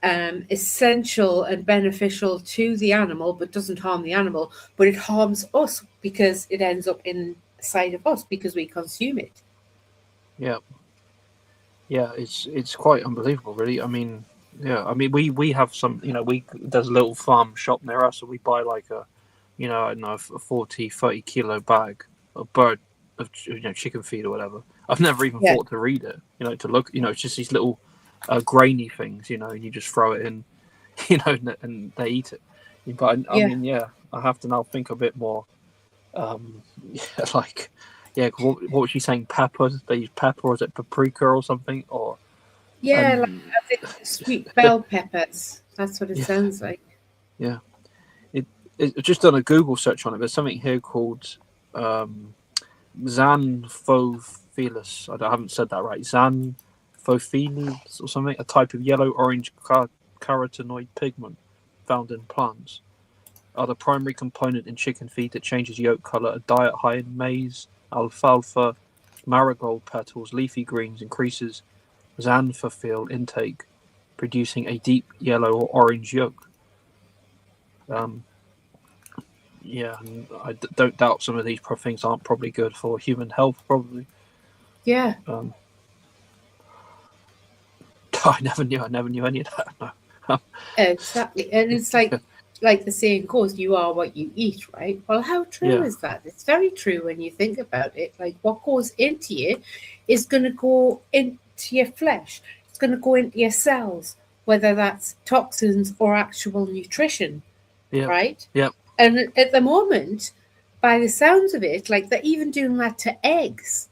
essential and beneficial to the animal, but doesn't harm the animal, but it harms us because it ends up inside of us because we consume it. Yeah. Yeah, it's quite unbelievable, really. I mean, yeah, I mean, we have some, there's a little farm shop near us, so we buy like a, I don't know, a 30 kilo bag of chicken feed or whatever. I've never even thought to read it, to look, it's just these little grainy things, and you just throw it in, and they eat it. But I mean, yeah, I have to now think a bit more, like. Yeah, what was she saying? Pepper? They use pepper, or is it paprika or something? Or like sweet bell peppers. That's what it sounds like. Yeah, it's just done a Google search on it. There's something here called Xanthophyllus. I haven't said that right. Xanthophyllus or something. A type of yellow-orange carotenoid pigment found in plants. Are the primary component in chicken feed that changes yolk color. A diet high in maize, alfalfa, marigold petals, leafy greens increases xanthophyll intake, producing a deep yellow or orange yolk. Yeah, and I don't doubt some of these things aren't probably good for human health. Probably. Yeah. I never knew any of that. No. Exactly, and it's like the saying goes, you are what you eat, right? Well, how true is that? It's very true when you think about it. Like what goes into you is going to go into your flesh. It's going to go into your cells, whether that's toxins or actual nutrition, right? Yeah. And at the moment, by the sounds of it, like they're even doing that to eggs.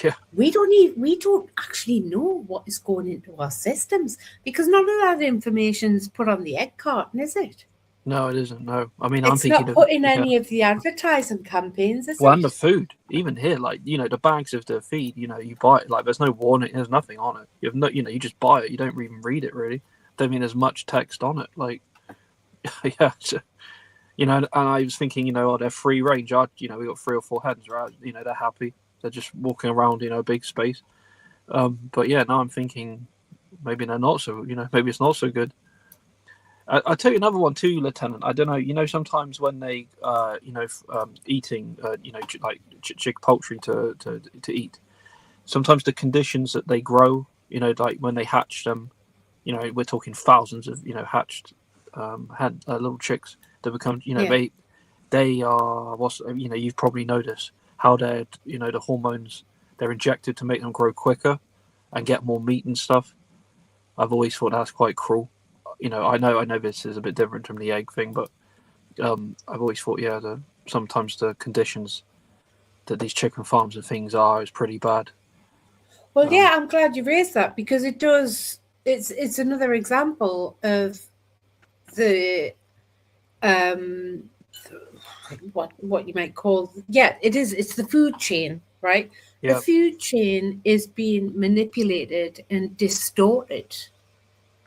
Yeah. We don't actually know what is going into our systems because none of that information is put on the egg carton, is it? No, it isn't. No, I mean, I'm thinking not put in any of the advertising campaigns, is it? And the food, even here, like the bags of the feed, you buy it. Like there's no warning, there's nothing on it. You have no, you just buy it. You don't even read it really. Don't mean there's much text on it. Like, yeah, so, and I was thinking, they're free range. We got 3 or 4 hens, right? They're happy. They're just walking around, a big space. But yeah, now I'm thinking maybe they're not so. Maybe it's not so good. I'll tell you another one too, Lieutenant. I don't know. Sometimes when they, eating, like chick poultry to eat, sometimes the conditions that they grow, like when they hatch them, we're talking thousands of, hatched, little chicks that become, they are what's, you've probably noticed how they're, the hormones they're injected to make them grow quicker and get more meat and stuff. I've always thought that's quite cruel. I know this is a bit different from the egg thing, but I've always thought, sometimes the conditions that these chicken farms and things is pretty bad. Well, I'm glad you raised that because it does. It's another example of the what you might call it is. It's the food chain, right? The food chain is being manipulated and distorted,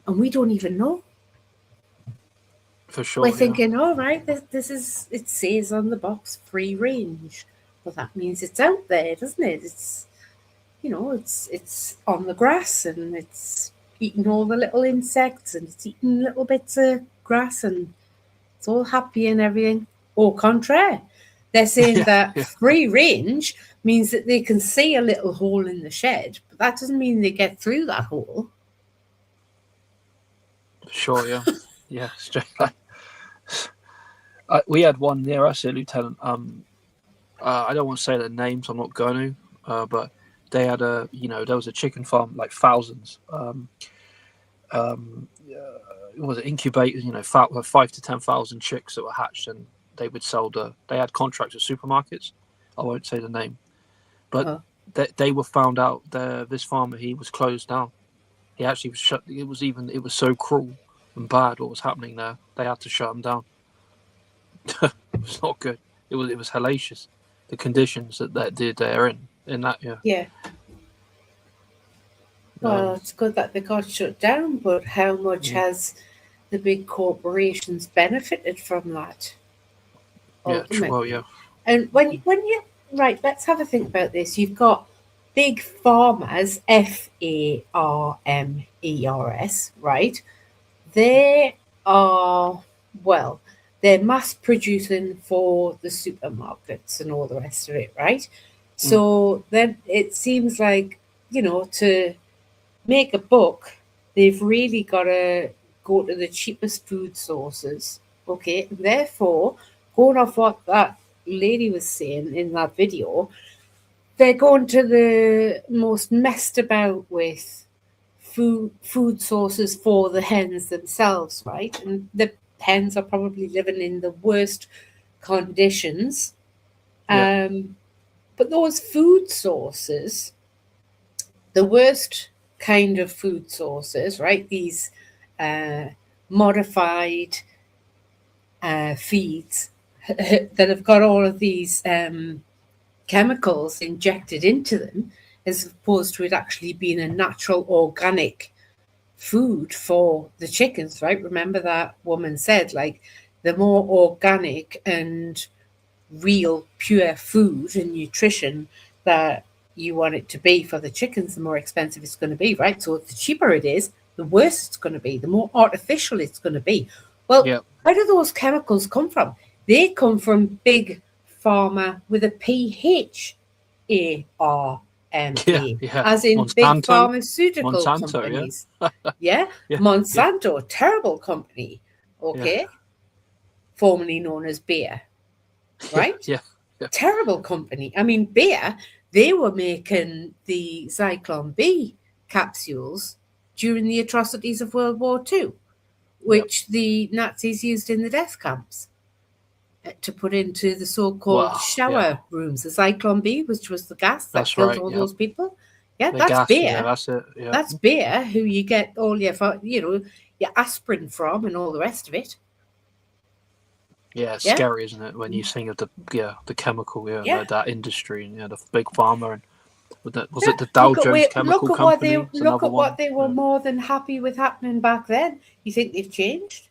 and we don't even know. For sure. We're thinking, all right, this is, it says on the box free range. Well, that means it's out there, doesn't it? It's, it's on the grass and it's eating all the little insects and it's eating little bits of grass and it's all happy and everything. Au contraire, they're saying that free range means that they can see a little hole in the shed, but that doesn't mean they get through that hole. Sure, yeah. Yeah, straight like we had one near us here, Lieutenant. I don't want to say their names, I'm not going to, but they had there was a chicken farm, like thousands. It was incubators, 5 to 10,000 chicks that were hatched, and they would sell they had contracts with supermarkets. I won't say the name, but they were found out. This farmer, he was closed down. He actually was shut. It was so cruel. and bad what was happening there, they had to shut them down. It was not good. It was hellacious. The conditions that they're in that, yeah. Yeah. Well, it's good that they got shut down, but how much has the big corporations benefited from that? Yeah, well, yeah. And when you right, let's have a think about this. You've got big farmers, FARMERS, right? They are, well, they're mass producing for the supermarkets and all the rest of it, right? So then it seems like, to make a buck, they've really got to go to the cheapest food sources, okay? And therefore, going off what that lady was saying in that video, they're going to the most messed about with food sources for the hens themselves, right? And the hens are probably living in the worst conditions. But those food sources, the worst kind of food sources, right? These modified feeds that have got all of these chemicals injected into them, as opposed to it actually being a natural organic food for the chickens, right? Remember that woman said, like, the more organic and real pure food and nutrition that you want it to be for the chickens, the more expensive it's going to be, right? So the cheaper it is, the worse it's going to be, the more artificial it's going to be. Well, where do those chemicals come from? They come from big pharma with a PHARMA, as in Monsanto, big pharmaceutical Monsanto, companies. Monsanto, terrible company, okay? Formerly known as Bayer, right? Terrible company. I mean, Bayer, they were making the Zyklon B capsules during the atrocities of World War II, which the Nazis used in the death camps to put into the so-called shower rooms. The Zyklon B, which was the gas that killed all those people. Yeah, the that's gas, Bayer. Yeah, that's it. Yeah. That's Bayer, who you get all your aspirin from and all the rest of it. Yeah, it's scary, isn't it, when you think of the chemical, that industry, and the big pharma, and was it the Dow Jones Chemical Company? Look at what they were more than happy with happening back then. You think they've changed?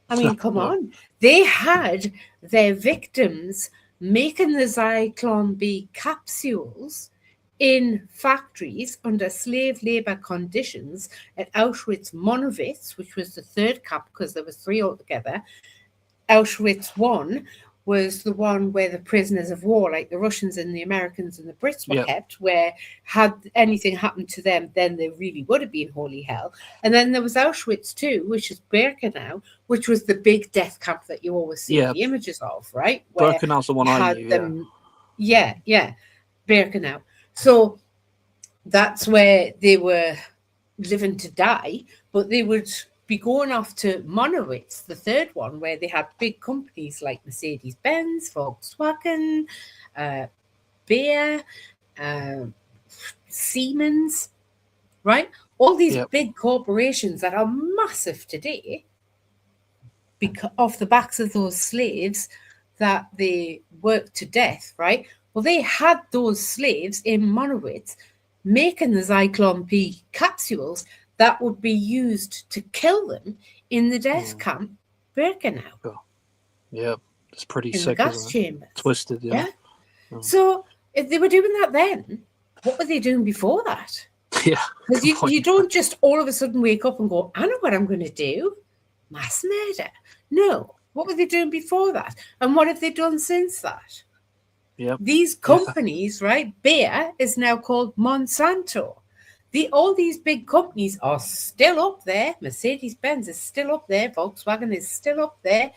I mean, come on. They had their victims making the Zyklon B capsules in factories under slave labor conditions at Auschwitz-Monowitz, which was the third camp, because there was 3 altogether. Auschwitz I was the one where the prisoners of war, like the Russians and the Americans and the Brits, were kept, where had anything happened to them, then they really would have been holy hell. And then there was Auschwitz II, which is Birkenau, which was the big death camp that you always see the images of, right? Where Birkenau's the one I knew, Birkenau. So that's where they were living to die, but they would be going off to Monowitz, the third one, where they had big companies like Mercedes-Benz, Volkswagen, Bayer, Siemens, right? All these big corporations that are massive today, because off the backs of those slaves that they worked to death, right? Well, they had those slaves in Monowitz making the Zyklon B capsules that would be used to kill them in the death camp, Birkenau. Yeah, it's pretty sick. In the gas chambers. Twisted, So if they were doing that then, what were they doing before that? Yeah. Because you don't just all of a sudden wake up and go, I know what I'm going to do. Mass murder. No. What were they doing before that? And what have they done since that? These companies, right? Bayer is now called Monsanto. All these big companies are still up there. Mercedes-Benz is still up there. Volkswagen is still up there.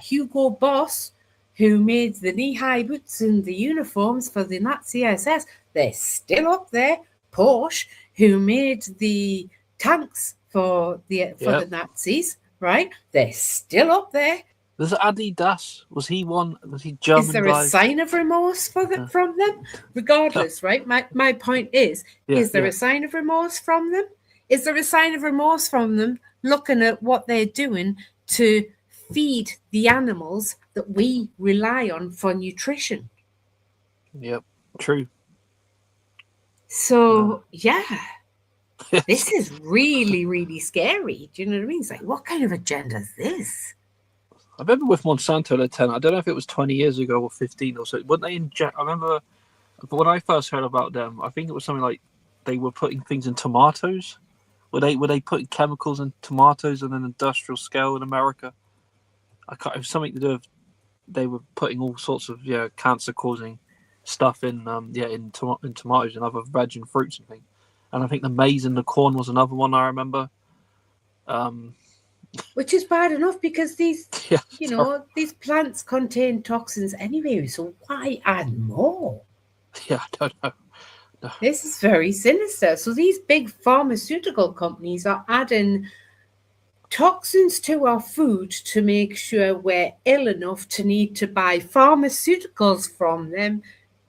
Hugo Boss, who made the knee-high boots and the uniforms for the Nazi SS, they're still up there. Porsche, who made the tanks for the Nazis, right? They're still up there. There's Adidas. Was he one? Was he German? Is there a sign of remorse from them? Regardless, right? My point is there a sign of remorse from them? Is there a sign of remorse from them looking at what they're doing to feed the animals that we rely on for nutrition? Yep, true. So, yeah, this is really, really scary. Do you know what I mean? It's like, what kind of agenda is this? I remember with Monsanto, Lieutenant, I don't know if it was 20 years ago or 15 or so, weren't they inject? I remember when I first heard about them, I think it was something like they were putting things in tomatoes. Were they putting chemicals in tomatoes on an industrial scale in America? It was something to do with they were putting all sorts of cancer causing stuff in in tomatoes and other veg and fruits and things. And I think the maize and the corn was another one I remember. Which is bad enough because these Yeah, these plants contain toxins anyway, so why add more? Yeah, I don't know. No. This is very sinister. So these big pharmaceutical companies are adding toxins to our food to make sure we're ill enough to need to buy pharmaceuticals from them,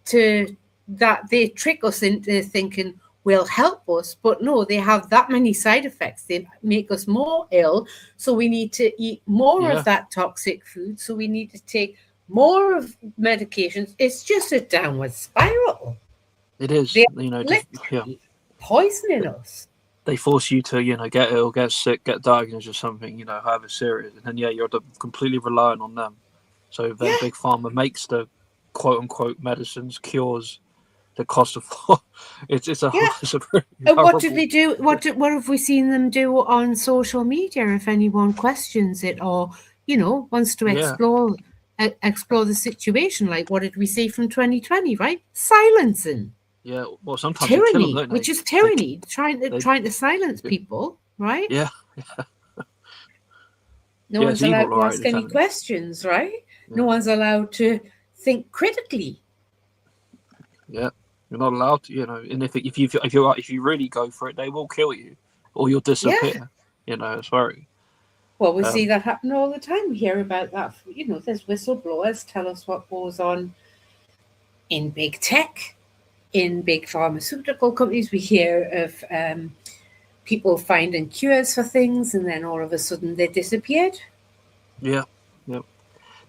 to that they trick us into thinking will help us, but no, they have that many side effects. They make us more ill, so we need to eat more of that toxic food, so we need to take more of medications. It's just a downward spiral. It is, literally poisoning us. They force you to, get ill, get sick, get diagnosed with something, however serious, and then you're completely reliant on them. So then Big Pharma makes the quote unquote medicines, cures, the cost of it's a and what did they do? What have we seen them do on social media? If anyone questions it or wants to explore the situation, like what did we see from 2020? Right, silencing. Yeah, well, sometimes tyranny, they kill them, which is tyranny, trying to silence people, right? Yeah. No one's allowed to ask any questions, right? Yeah. No one's allowed to think critically. Yeah, you're not allowed to, and if you really go for it, they will kill you, or you'll disappear. It's very. Well, we see that happen all the time. We hear about that. There's whistleblowers tell us what goes on in big tech. In big pharmaceutical companies, we hear of people finding cures for things, and then all of a sudden they disappeared. Yeah.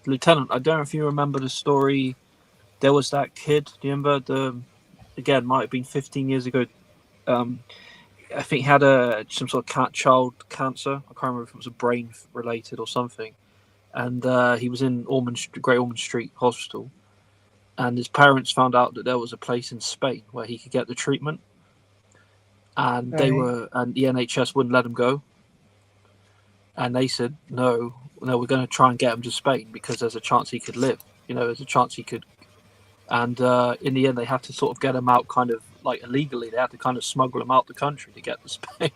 Lieutenant, I don't know if you remember the story. There was that kid. Do you remember again, might have been 15 years ago. I think he had some sort of child cancer. I can't remember if it was a brain related or something. And he was in Great Ormond Street Hospital. And his parents found out that there was a place in Spain where he could get the treatment, and the NHS wouldn't let him go. And they said, no, we're going to try and get him to Spain because there's a chance he could live. There's a chance he could. And in the end, they had to sort of get him out kind of like illegally. They had to kind of smuggle him out the country to get to Spain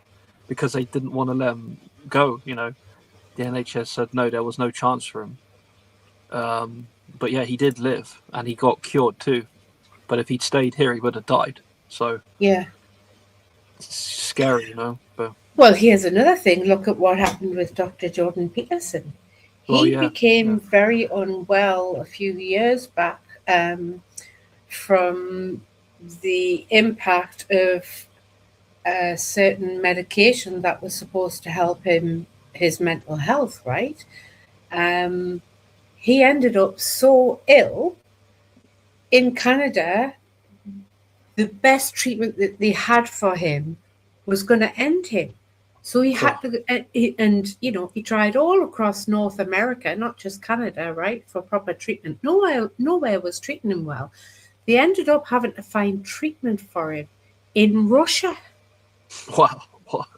because they didn't want to let him go. The NHS said no, there was no chance for him. But yeah, he did live, and he got cured too. But if he'd stayed here, he would have died. So yeah, it's scary, But well, here's another thing. Look at what happened with Dr. Jordan Peterson. He became very unwell a few years back from the impact of a certain medication that was supposed to help his mental health. Right. He ended up so ill in Canada, the best treatment that they had for him was going to end him. So he had to, and he tried all across North America, not just Canada, right, for proper treatment. Nowhere was treating him well. They ended up having to find treatment for him in Russia. Wow. What?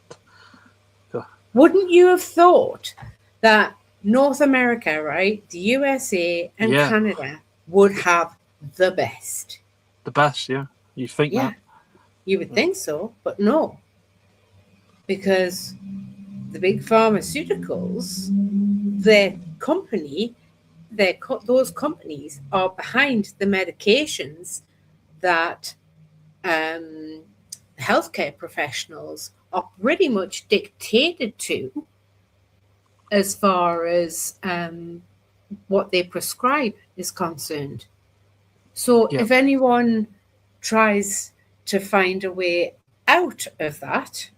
Wouldn't you have thought that North America, right, the USA and Canada would have the best? The best, yeah. You think that? You would think so, but no. Because the big pharmaceuticals, those companies are behind the medications that healthcare professionals are pretty much dictated to as far as what they prescribe is concerned. So if anyone tries to find a way out of that,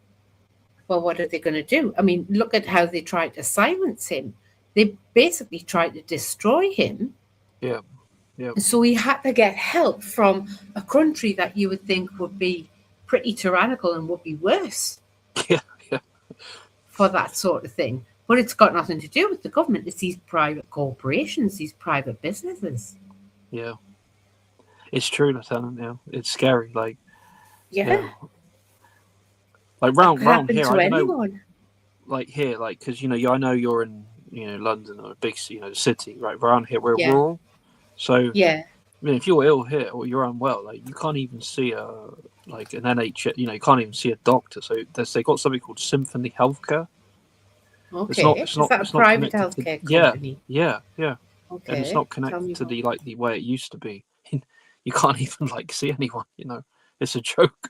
well, what are they going to do? I mean, look at how they tried to silence him. They basically tried to destroy him. Yeah. Yeah. So he had to get help from a country that you would think would be pretty tyrannical and would be worse Yeah. Yeah. for that sort of thing. But it's got nothing to do with the government. It's these private corporations, these private businesses. Yeah. It's true, Lieutenant. Yeah. It's scary. Like, Yeah. like That could round happen here, to I don't know. anyone. Like here, like, because I know you're in London or a big the city, right? Around here we're Yeah. rural, so Yeah. I mean, if you're ill here or you're unwell, like you can't even see like an NHS, you can't even see a doctor. So they got something called Symphony Healthcare. Okay. It's Is not that a it's not private connected healthcare to, company? yeah, Okay. and it's not Tell me connected to more. the way it used to be. You can't even like see anyone. It's a joke.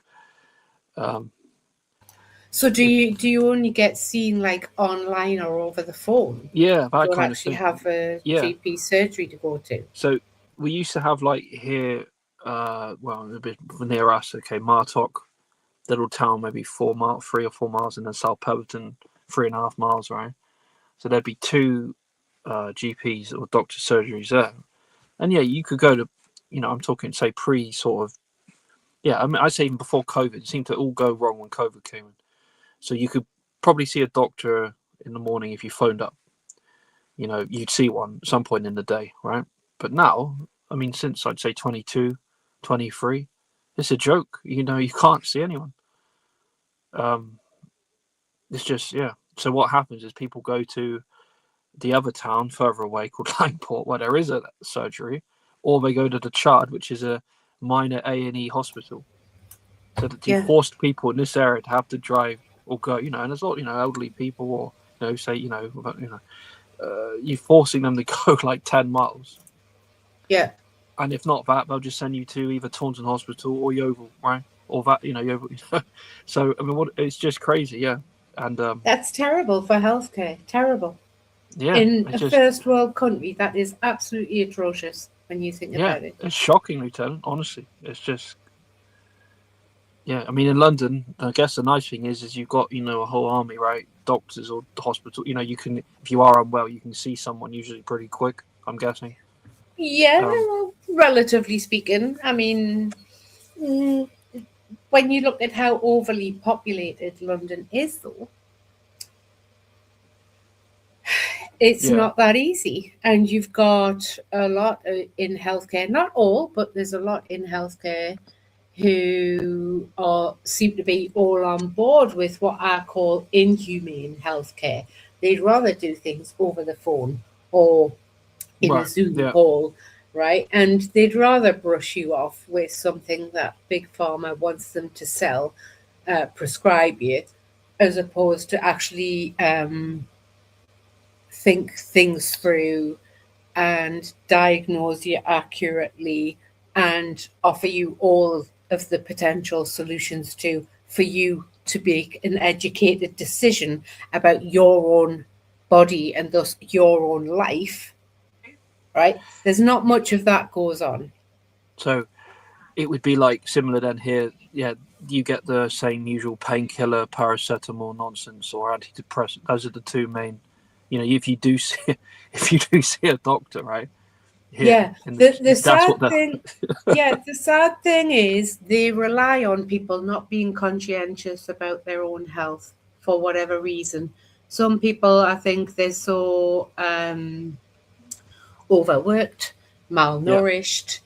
So do you only get seen like online or over the phone? Yeah, that Don't kind of actually thing. have a Yeah. GP surgery to go to? So we used to have like here, well, a bit near us. Okay, Martock, little town, maybe 3 or 4 miles, and then South Pemberton, 3.5 miles, right? So there'd be 2 GPs or doctor surgeries there, and yeah, you could go to, I'm talking say pre sort of, yeah, I mean I'd say even before COVID, it seemed to all go wrong when COVID came in. So you could probably see a doctor in the morning if you phoned up. You'd see one at some point in the day, right? But now, I mean, since I'd say 22, 23, it's a joke. You can't see anyone. It's just, yeah. So what happens is people go to the other town further away called Langport, where there is a surgery, or they go to the Chard, which is a minor A&E hospital. So that you Yeah. forced people in this area to have to drive or go, and there's a lot, elderly people, or say, you're forcing them to go like 10 miles. Yeah. And if not that, they'll just send you to either Taunton Hospital or Yeovil, right? Or that, Yeovil. So I mean, it's just crazy, yeah. And That's terrible for healthcare. Terrible. yeah, In it's a just, first world country, that is absolutely atrocious when you think yeah, about it. it's shocking, Lieutenant. Honestly, it's just, yeah. I mean, in London, I guess the nice thing is you've got a whole army, right? Doctors or hospital. You can, if you are unwell, you can see someone usually pretty quick. I'm guessing. Yeah, well, relatively speaking. I mean, when you look at how overly populated London is, though, it's Yeah. not that easy. And you've got a lot in healthcare, not all, but there's a lot in healthcare who seem to be all on board with what I call inhumane healthcare. They'd rather do things over the phone or in a Right, Zoom yeah. call, right? And they'd rather brush you off with something that Big Pharma wants them to sell, prescribe you, as opposed to actually think things through and diagnose you accurately and offer you all of the potential solutions for you to make an educated decision about your own body and thus your own life, right? There's not much of that goes on. So it would be like similar then here. Yeah, you get the same usual painkiller, paracetamol nonsense, or antidepressant. Those are the 2 main. If you do see a doctor, right? Here, Yeah. The that's sad thing. Yeah, the sad thing is they rely on people not being conscientious about their own health for whatever reason. Some people, I think, they're so overworked, malnourished,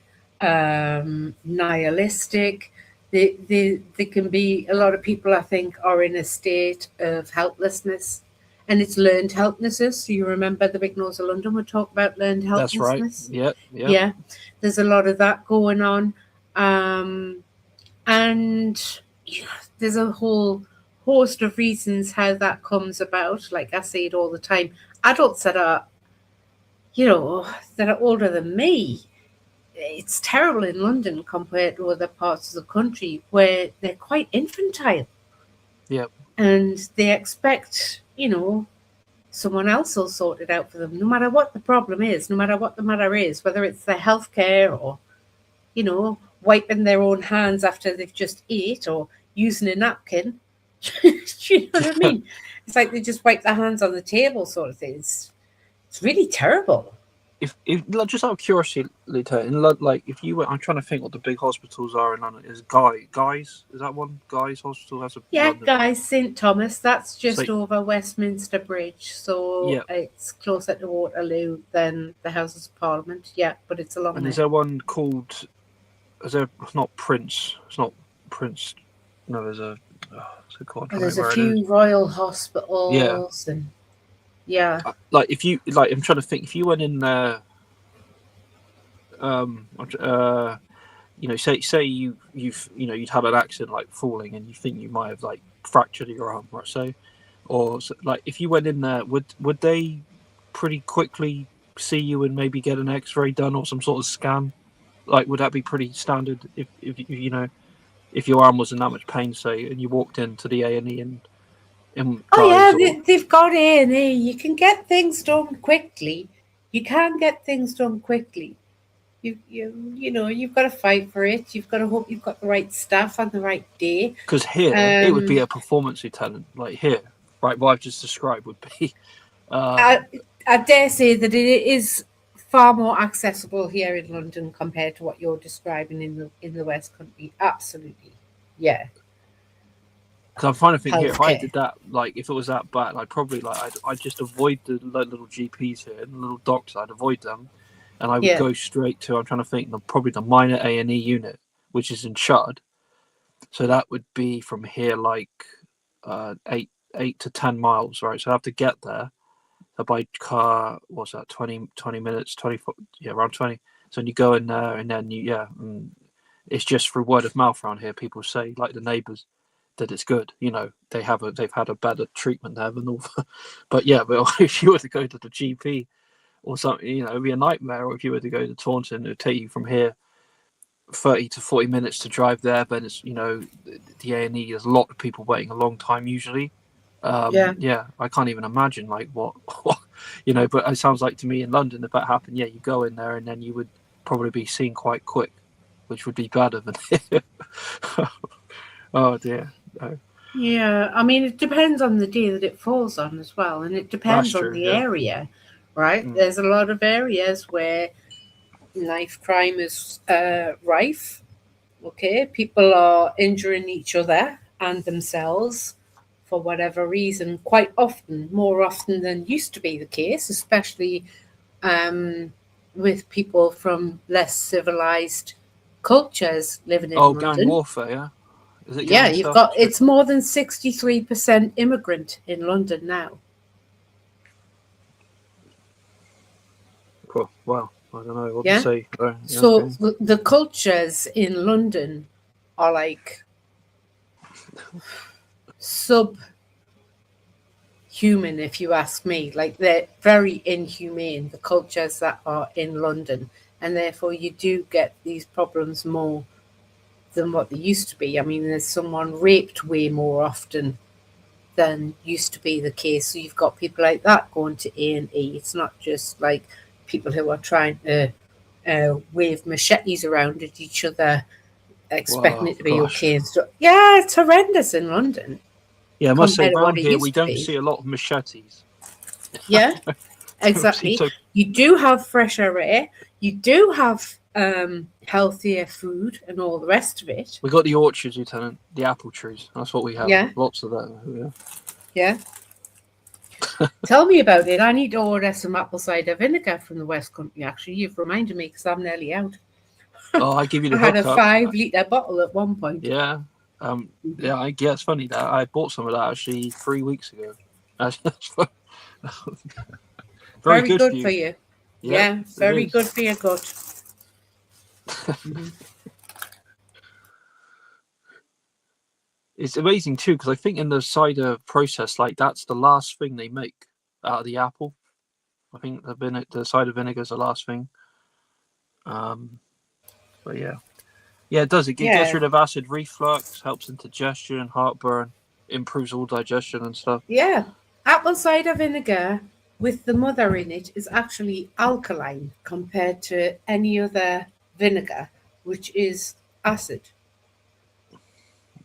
nihilistic. They can be, a lot of people, I think, are in a state of helplessness, and it's learned helplessness. So you remember the Big Nose of London would talk about learned That's right. helplessness? Yeah. Yeah, there's a lot of that going on. And there's a whole host of reasons how that comes about. Like I say it all the time, adults that are older than me, it's terrible in London compared to other parts of the country where they're quite infantile. Yep. And they expect, someone else will sort it out for them, no matter what the problem is, no matter what the matter is, whether it's their healthcare or, wiping their own hands after they've just ate or using a napkin. Do you know what I mean? It's like they just wipe their hands on the table, sort of thing. It's really terrible. If like, just out of curiosity, Lieutenant, like if you went, I'm trying to think what the big hospitals are in London. Is Guy's? Is that one? Guy's Hospital has a Yeah, London. guys, St Thomas, that's just So- over Westminster Bridge, so Yeah. it's closer to Waterloo than the Houses of Parliament. Yeah, but it's along And there. is there one called? Is there? It's not Prince. It's not Prince. No, there's a. What's it called? And there's a few royal hospitals, and yeah. Like if you like, I'm trying to think. If you went in there, you know, say you'd had an accident like falling, and you think you might have like fractured your arm, right? So, or like if you went in there, would they pretty quickly see you and maybe get an X-ray done or some sort of scan? Like, would that be pretty standard if you know, if your arm was in that much pain, say, and you walked into the A&E and Oh yeah, they've got A&E. You can get things done quickly. You can get things done quickly. You know, you've got to fight for it. You've got to hope you've got the right staff on the right day. Because here it would be a performance lieutenant, like here, right? What I've just described would be. I dare say that it is far more accessible here in London compared to what you're describing in the West Country. Absolutely, yeah. Because I'm trying to think here, if I Healthcare. did that, like if it was that bad, I'd probably I'd just avoid the little GPs here, the little doctors. I'd avoid them, and I would go straight to. I'm trying to think, probably the minor A&E unit, which is in Chud. So that would be from here like 8 to 10 miles, right? So I have to get there. So by car, what's that? 20 minutes, 24, yeah, around 20. So when you go in there, and then it's just through word of mouth around here. People say, like the neighbours, that it's good. You know, they've had a better treatment there than all. But if you were to go to the GP or something, you know, it'd be a nightmare. Or if you were to go to Taunton, it would take you from here 30 to 40 minutes to drive there. But it's, you know, the A&E, there's a lot of people waiting a long time usually. I can't even imagine like what you know, but it sounds like to me in London, if that happened, you go in there and then you would probably be seen quite quick, which would be better than oh dear. No. Yeah, I mean, it depends on the day that it falls on as well, and it depends That's on true, the yeah. area, right? There's a lot of areas where knife crime is rife. Okay, people are injuring each other and themselves for whatever reason, quite often, more often than used to be the case, especially with people from less civilized cultures living in London. Gang warfare, yeah. Is it Yeah, you've got it's more than 63% immigrant in London now. Cool. Well, I don't know what Yeah. to say. So okay. the cultures in London are like subhuman, if you ask me. Like they're very inhumane, the cultures that are in London, and therefore you do get these problems more than what they used to be. I mean, there's someone raped way more often than used to be the case. So you've got people like that going to A&E. It's not just like people who are trying to wave machetes around at each other, expecting it to be okay and stuff. Yeah, it's horrendous in London. Yeah, I must say, compared to what around it here used we to don't be. see a lot of machetes. Yeah, exactly. You do have fresher air. You do have healthier food and all the rest of it. We got the orchards, Lieutenant, the apple trees. That's what we have. Yeah. Lots of that. Yeah. Tell me about it. I need to order some apple cider vinegar from the West Country, actually. You've reminded me because I'm nearly out. Oh, I give you the I had a hookup. 5-litre bottle at one point. Yeah. Yeah, it's funny that I bought some of that actually 3 weeks ago. Very good for you. Yeah, very good for your gut. It's amazing too, because I think in the cider process, like that's the last thing they make out of the apple. I think the cider vinegar is the last thing. But yeah, it does. It gets rid of acid reflux, helps in digestion, heartburn, improves all digestion and stuff. Yeah, apple cider vinegar with the mother in it is actually alkaline compared to any other vinegar, which is acid.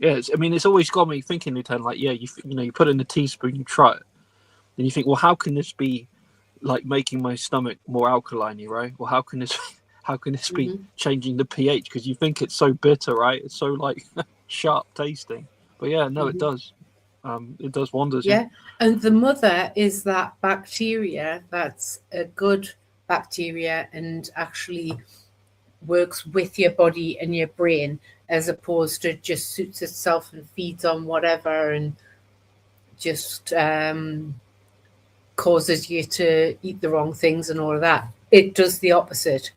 Yeah, I mean, it's always got me thinking, Lieutenant. Like, yeah, you put in a teaspoon, you try it, and you think, well, how can this be like making my stomach more alkaline, right? Well, how can this be Mhm. changing the pH? Because you think it's so bitter, right? It's so like sharp tasting, but yeah, no, it Mhm. does. It does wonders. Yeah, and the mother is that bacteria that's a good bacteria and actually works with your body and your brain, as opposed to just suits itself and feeds on whatever and just causes you to eat the wrong things and all of that. It does the opposite.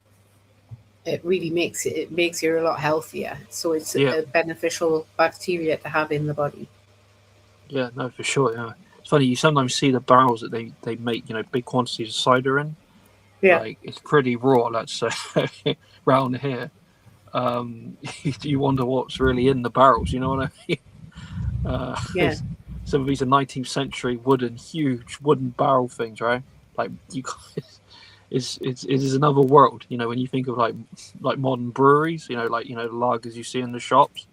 It really makes you a lot healthier. So it's Yeah, a beneficial bacteria to have in the body. yeah, no, for sure. Yeah, it's funny. You sometimes see the barrels that they make, big quantities of cider in. Yeah, Like it's pretty raw. Let's say round here. You wonder what's really in the barrels. You know what I mean? yeah, Some of these are 19th century huge wooden barrel things, right? Like you, it is another world. When you think of like modern breweries, like the lagers you see in the shops.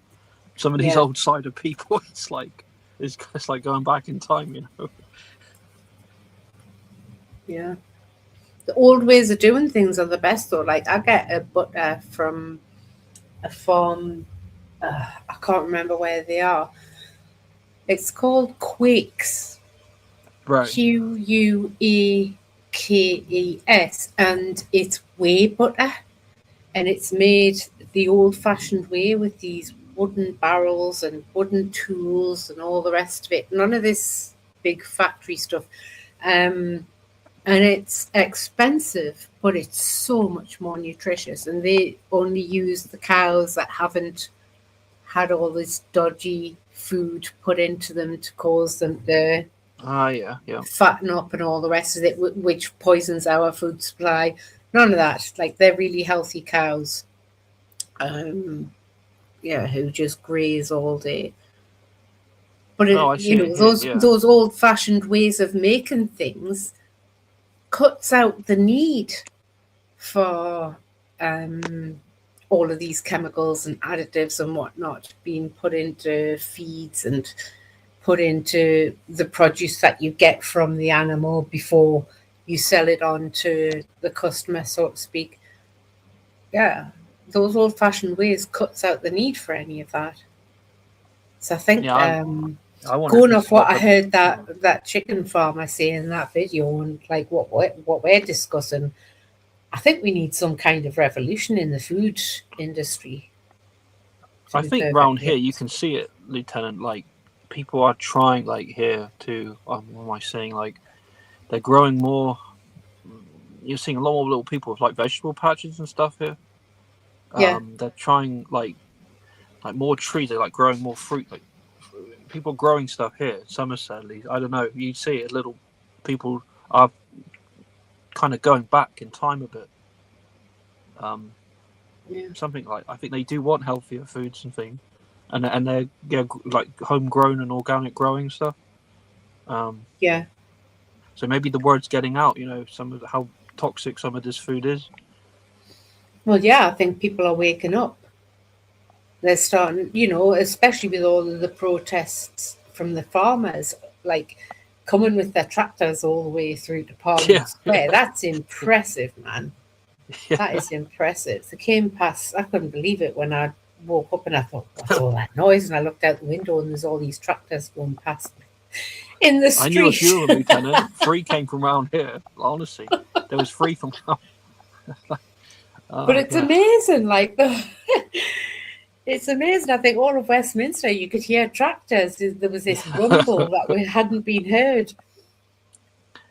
Some of these yeah, old cider people, it's like going back in time. yeah. The old ways of doing things are the best, though. Like I get a butter from a farm. I can't remember where they are. It's called Quakes. Right. Quakes, and it's whey butter, and it's made the old-fashioned way with these wooden barrels and wooden tools and all the rest of it. None of this big factory stuff. And it's expensive, but it's so much more nutritious. And they only use the cows that haven't had all this dodgy food put into them to cause them to Yeah, yeah. fatten up and all the rest of it, which poisons our food supply. None of that. Like they're really healthy cows, yeah, who just graze all day. But Oh, I see it here. those Yeah. those old-fashioned ways of making things cuts out the need for all of these chemicals and additives and whatnot being put into feeds and put into the produce that you get from the animal before you sell it on to the customer, so to speak. Yeah, those old-fashioned ways cuts out the need for any of that. So I think Yeah, I wonder if going this off is what what I the heard that chicken farmer say in that video and like what we're discussing, I think we need some kind of revolution in the food industry. To I be think round perfectly here you honest. can see it, Lieutenant. Like people are trying, like here to. What am I saying? Like they're growing more. You're seeing a lot more little people with like vegetable patches and stuff here. Yeah, They're trying like more trees. They're like growing more fruit. Like people growing stuff here. Somerset, at least. I don't know. You see it. Little people are kind of going back in time a bit. yeah, Something like I think they do want healthier foods and things, and they're like homegrown and organic growing stuff. yeah. So maybe the word's getting out. Some of how toxic some of this food is. Well, yeah, I think people are waking up. They're starting, especially with all of the protests from the farmers, like coming with their tractors all the way through to Yeah, Parliament Square. That's impressive, man. yeah. That is impressive. They came past, I couldn't believe it when I woke up and I thought, what's all that noise? And I looked out the window and there's all these tractors going past in the I knew a street. few of them, Lieutenant. Three came from around here. Honestly, there was three from. But it's Yeah. amazing, like it's amazing. I think all of Westminster, you could hear tractors. There was this rumble that we hadn't been heard.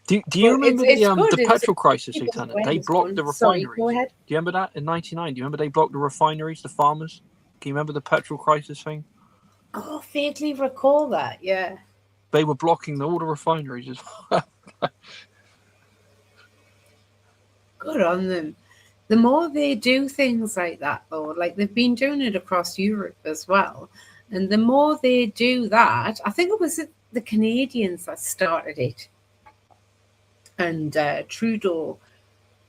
Do you But remember it's the good. It's petrol crisis, people Lieutenant? They awareness blocked going. the Sorry, refineries. go ahead. Do you remember that in '99? Do you remember they blocked the refineries, the farmers? Can you remember the petrol crisis thing? Oh, vaguely recall that. Yeah. They were blocking all the refineries as well. Good on them. The more they do things like that, though, like they've been doing it across Europe as well, and the more they do that, I think it was the Canadians that started it, and Trudeau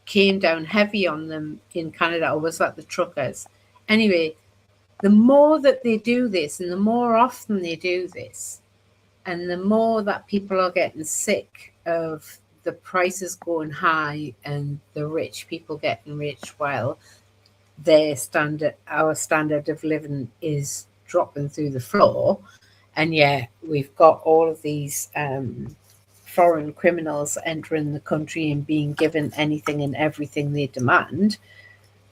came down heavy on them in Canada, or was that the truckers? Anyway, the more that they do this and the more often they do this, and the more that people are getting sick of the prices going high and the rich people getting rich while our standard of living is dropping through the floor, and yet we've got all of these foreign criminals entering the country and being given anything and everything they demand.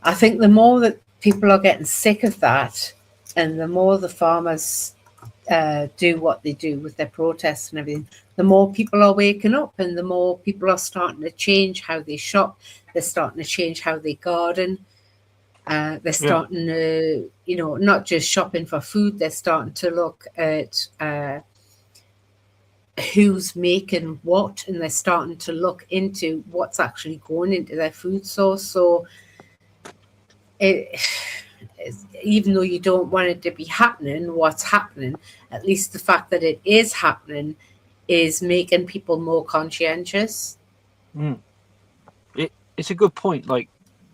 I think the more that people are getting sick of that, and the more the farmers do what they do with their protests and everything, the more people are waking up, and the more people are starting to change how they shop. They're starting to change how they garden. They're starting to, not just shopping for food. They're starting to look at who's making what, and they're starting to look into what's actually going into their food source. So even though you don't want it to be happening, what's happening, at least the fact that it is happening, is making people more conscientious. It's a good point. Like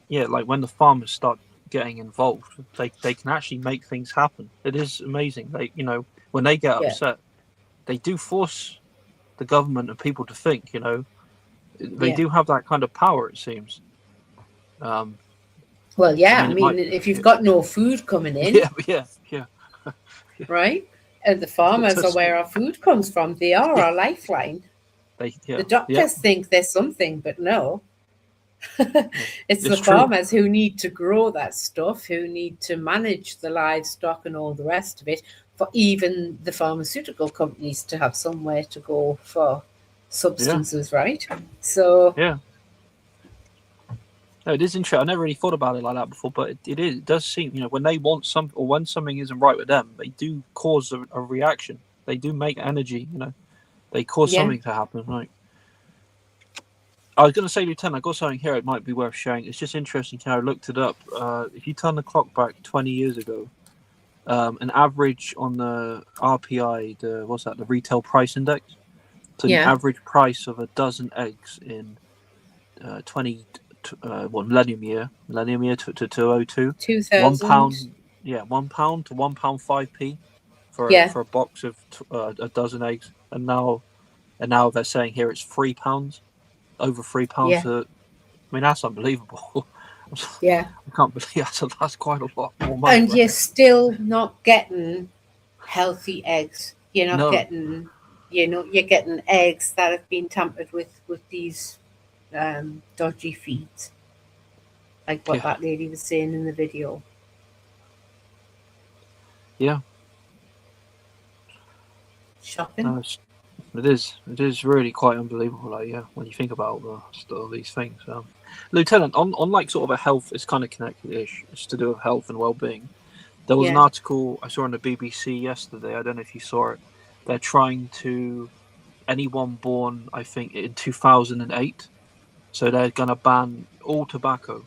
when the farmers start getting involved, they can actually make things happen. It is amazing. When they get upset, they do force the government and people to think. They do have that kind of power, it seems. Well, if you've got no food coming in, yeah. Right, and the farmers are where our food comes from. They are our lifeline. The doctors think there's something, but no. It's the farmers who need to grow that stuff, who need to manage the livestock and all the rest of it, for even the pharmaceutical companies to have somewhere to go for substances, right? So no, it is interesting. I never really thought about it like that before, but it does seem, when they want something, or when something isn't right with them, they do cause a reaction. They do make energy, they cause something to happen. Like, I was going to say, Lieutenant, I got something here. It might be worth sharing. It's just interesting. I looked it up. If you turn the clock back 20 years ago, an average on the RPI, the retail price index. So the average price of a dozen eggs in millennium year to 202. 2000. £1 to £1.5p for a box of a dozen eggs, and now they're saying here it's £3, over £3. That's unbelievable. I can't believe that's quite a lot more money. And you're still not getting healthy eggs. You're not getting, you're getting eggs that have been tampered with these dodgy feeds, like what that lady was saying in the video. Shocking. It is really quite unbelievable. When you think about all these things. Lieutenant, on like sort of a health, it's kind of connected-ish. It's to do with health and well-being. There was an article I saw on the BBC yesterday. I don't know if you saw it. They're trying to, anyone born, I think, in 2008. So they're going to ban all tobacco,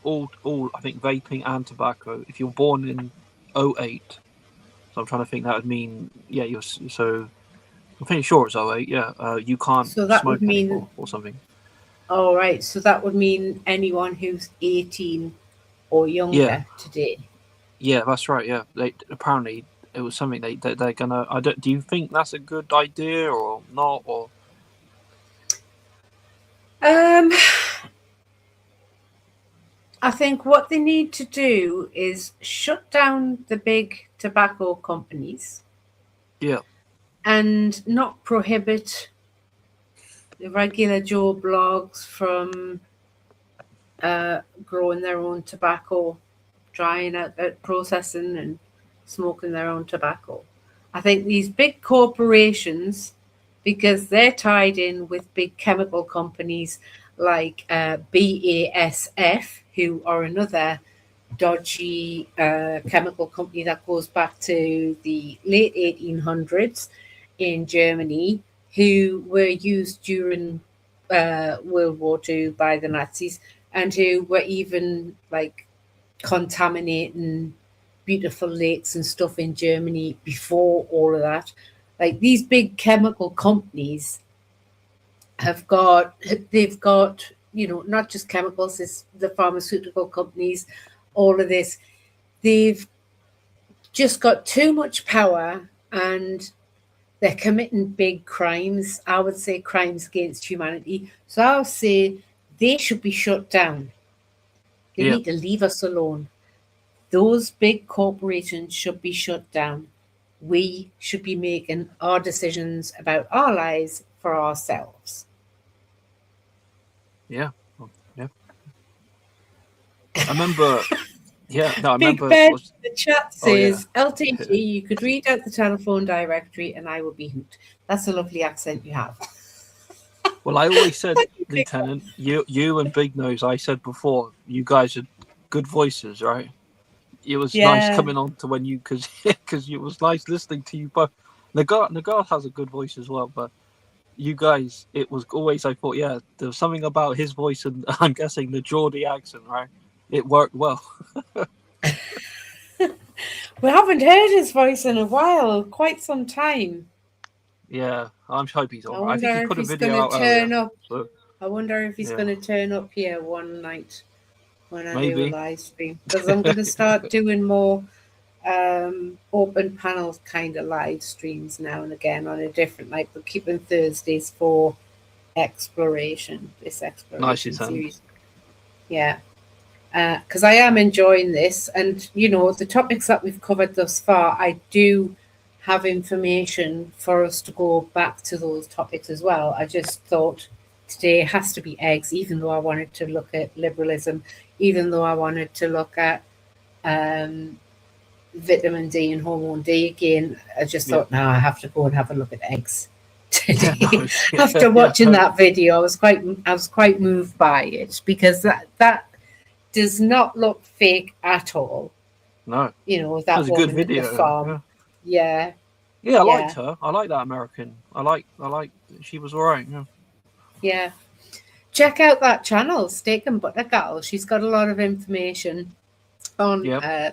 all I think vaping and tobacco. If you're born in 08, so I'm trying to think that would mean I'm pretty sure it's 08. You can't smoke anymore or something. Oh, right. So that would mean anyone who's 18 or younger today. Yeah, that's right. Yeah, apparently it was something they're gonna. Do you think that's a good idea or not? Or I think what they need to do is shut down the big tobacco companies. And not prohibit the regular Joe blogs from growing their own tobacco, drying out, processing and smoking their own tobacco. I think these big corporations, because they're tied in with big chemical companies like BASF, who are another dodgy chemical company that goes back to the late 1800s in Germany, who were used during World War II by the Nazis, and who were even like contaminating beautiful lakes and stuff in Germany before all of that. Like, these big chemical companies they've got, not just chemicals, it's the pharmaceutical companies, all of this. They've just got too much power and they're committing big crimes. I would say crimes against humanity. So I'll say they should be shut down. They Yeah. need to leave us alone. Those big corporations should be shut down. We should be making our decisions about our lives for ourselves. Yeah. Yeah. I remember. Yeah. No, I Big remember. Ben, Was, the chat oh yeah. says, LTG, you could read out the telephone directory and I will be hoot. That's a lovely accent you have. Well, I always said, Lieutenant, you and Big Nose. I said before, you guys are good voices, right? It was nice Yeah. coming on to when you because it was nice listening to you both. Nagar has a good voice as well, but you guys, it was always I thought, yeah, there was something about his voice and I'm guessing the Geordie accent, right? It worked well. We haven't heard his voice in a while, quite some time. Yeah, I'm hope he's I alright. I think wonder he if put a he's video going out to turn earlier. up. So I wonder if he's yeah. going to turn up here one night when I do a Maybe. live stream. Because I'm going to start doing more open panel kind of live streams now and again on a different night, but keeping Thursdays for exploration, this exploration series. Yeah. Because I am enjoying this, and you know the topics that we've covered thus far, I do have information for us to go back to those topics as well. I just thought today has to be eggs, even though I wanted to look at liberalism, even though I wanted to look at vitamin D and hormone D again. I just thought, no, I have to go and have a look at eggs today. After watching that video, I was quite moved by it, because that does not look fake at all. No. You know, that was a woman good video, at the farm. Yeah. Yeah, I liked her. I like that American. I like she was alright, yeah. Yeah. Check out that channel, Steak and Butter Gal. She's got a lot of information on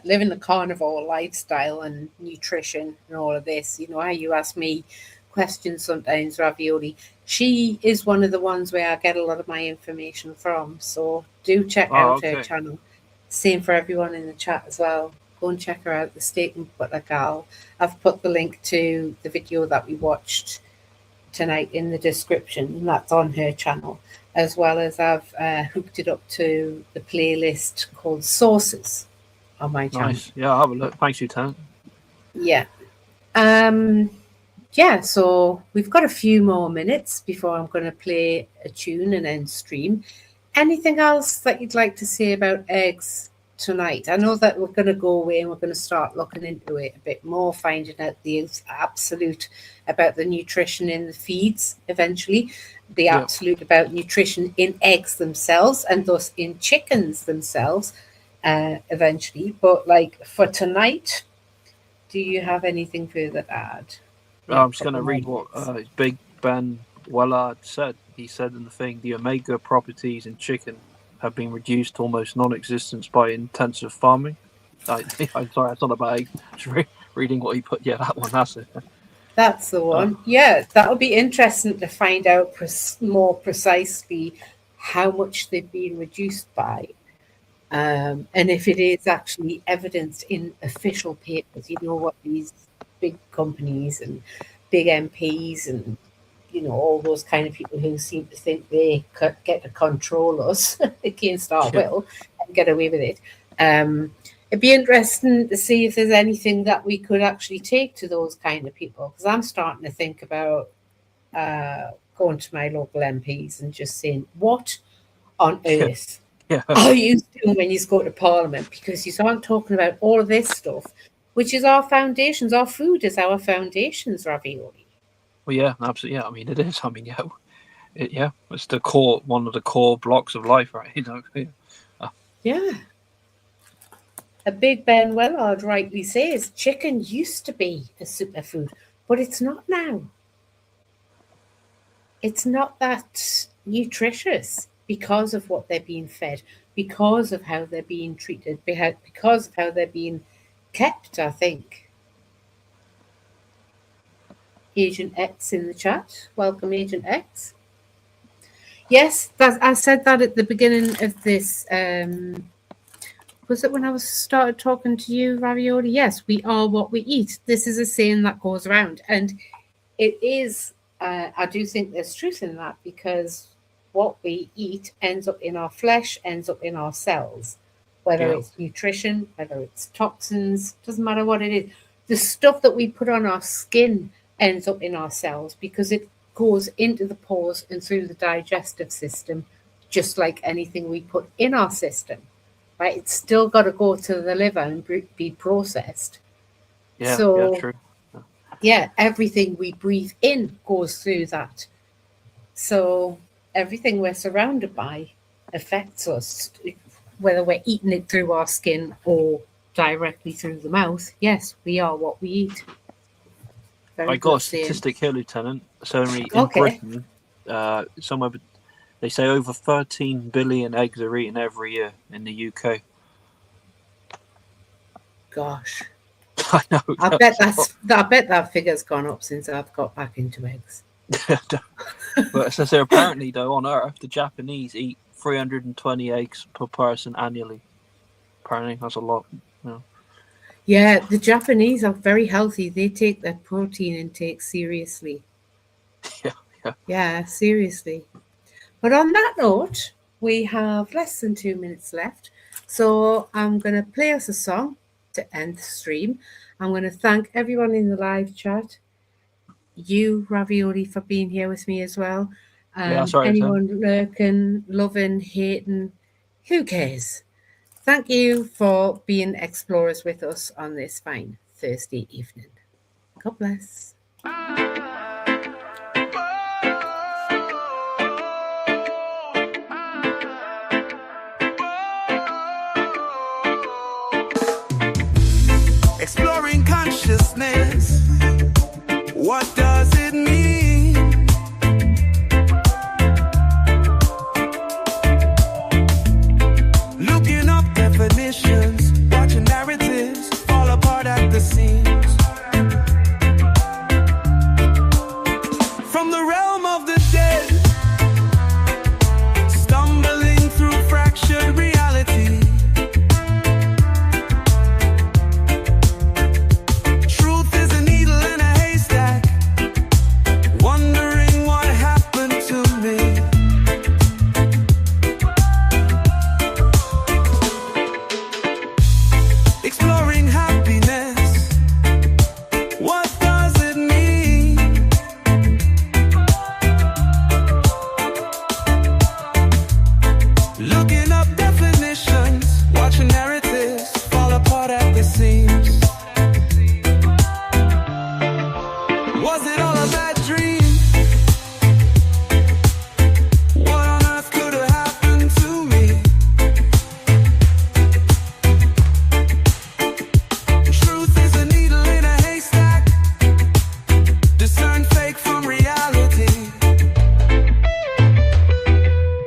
living the carnivore lifestyle and nutrition and all of this. You know how you ask me questions sometimes, Ravioli. She is one of the ones where I get a lot of my information from. So do check out her channel. Same for everyone in the chat as well. Go and check her out, the Steak and Butter Gal. I've put the link to the video that we watched tonight in the description. That's on her channel, as well as I've hooked it up to the playlist called Sources on my channel. Nice. Yeah, I'll have a look. Thanks, Lieutenant. Yeah. Yeah, so we've got a few more minutes before I'm going to play a tune and then stream. Anything else that you'd like to say about eggs tonight? I know that we're going to go away and we're going to start looking into it a bit more, finding out the absolute about the nutrition in the feeds eventually, the absolute about nutrition in eggs themselves and thus in chickens themselves eventually. But like for tonight, do you have anything further to add? I'm just going to read what Big Ben Wellard said. He said in the thing, the omega properties in chicken have been reduced to almost non-existence by intensive farming. I'm sorry, that's not about eggs. Just reading what he put. Yeah, that one, that's it. That's the one. Yeah, that'll be interesting to find out more precisely how much they've been reduced by. And if it is actually evidenced in official papers, you know what these big companies and big MPs and, you know, all those kind of people who seem to think they get to control us against our will and get away with it. It'd be interesting to see if there's anything that we could actually take to those kind of people, because I'm starting to think about going to my local MPs and just saying, what on earth are you doing when you go to Parliament? Because you aren't talking about all of this stuff, which is our foundations. Our food is our foundations, Ravioli. Well, yeah, absolutely. Yeah, I mean, it is. I mean, it's the core, one of the core blocks of life, right? You know. Yeah. A Big Ben Wellard rightly says chicken used to be a superfood, but it's not now. It's not that nutritious because of what they're being fed, because of how they're being treated, because of how they're being kept, I think. Agent X in the chat. Welcome, Agent X. Yes, I said that at the beginning of this was it when I started talking to you, Ravioli? Yes, we are what we eat. This is a saying that goes around, and it is. I do think there's truth in that, because what we eat ends up in our flesh, ends up in our cells, whether Yeah. it's nutrition, whether it's toxins, doesn't matter what it is. The stuff that we put on our skin ends up in our cells because it goes into the pores and through the digestive system, just like anything we put in our system, right? It's still got to go to the liver and be processed. Yeah, So, yeah, true. yeah, everything we breathe in goes through that. So everything we're surrounded by affects us, whether we're eating it through our skin or directly through the mouth. Yes, we are what we eat. Very I got a good saying. statistic here, Lieutenant. So in Okay. Britain, somewhere they say over 13 billion eggs are eaten every year in the UK. Gosh, I know. I bet that figure's gone up since I've got back into eggs. But it says here, apparently, though, on Earth, the Japanese eat 320 eggs per person annually. Apparently, that's a lot. You Yeah, the Japanese are very healthy. They take their protein intake seriously. Yeah. Yeah, seriously. But on that note, we have less than 2 minutes left. So I'm going to play us a song to end the stream. I'm going to thank everyone in the live chat. You, Ravioli, for being here with me as well. sorry, anyone lurking, loving, hating, who cares? Thank you for being explorers with us on this fine Thursday evening. God bless. Exploring consciousness. What does it mean? Looking up definitions, watching narratives fall apart at the seams. From the realm